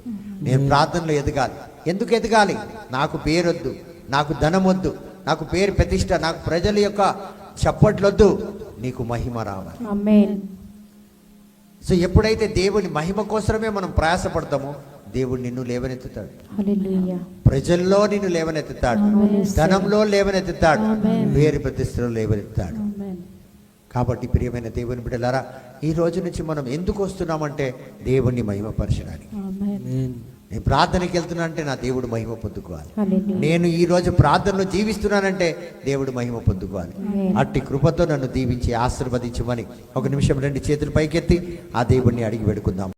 నేను ప్రార్థనలో ఎదగాలి. ఎందుకు ఎదగాలి? నాకు పేరొద్దు, నాకు ధనం వద్దు, నాకు పేరు ప్రతిష్ట, నాకు ప్రజల యొక్క చప్పట్లొద్దు, నీకు మహిమ రావాలి. ఆమేన్. సో ఎప్పుడైతే దేవుని మహిమ కోసమే మనం ప్రయాసపడతామో దేవుడు నిన్ను లేవనెత్తుతాడు, హల్లెలూయా. ప్రజల్లో నిన్ను లేవనెత్తుతాడు, ధనంలో లేవనెత్తుతాడు, పేరు ప్రతిష్టలో లేవనెత్తుతాడు. ఆమేన్. కాబట్టి ప్రియమైన దేవుని బిడ్డలారా, ఈ రోజు నుంచి మనం ఎందుకు వస్తున్నామంటే దేవుణ్ణి మహిమపరచడానికి. ఆమేన్. నేను ప్రార్థనకి వెళ్తున్నా అంటే నా దేవుడు మహిమ పొందుకోవాలి. హల్లెలూయా. నేను ఈ రోజు ప్రార్థనలో జీవిస్తున్నానంటే దేవుడు మహిమ పొందుకోవాలి. ఆమేన్. అట్టి కృపతో నన్ను దీవించి ఆశీర్వదించమని ఒక నిమిషం 2 చేతులు పైకెత్తి ఆ దేవుణ్ణి అడిగి పెడుకుందాం.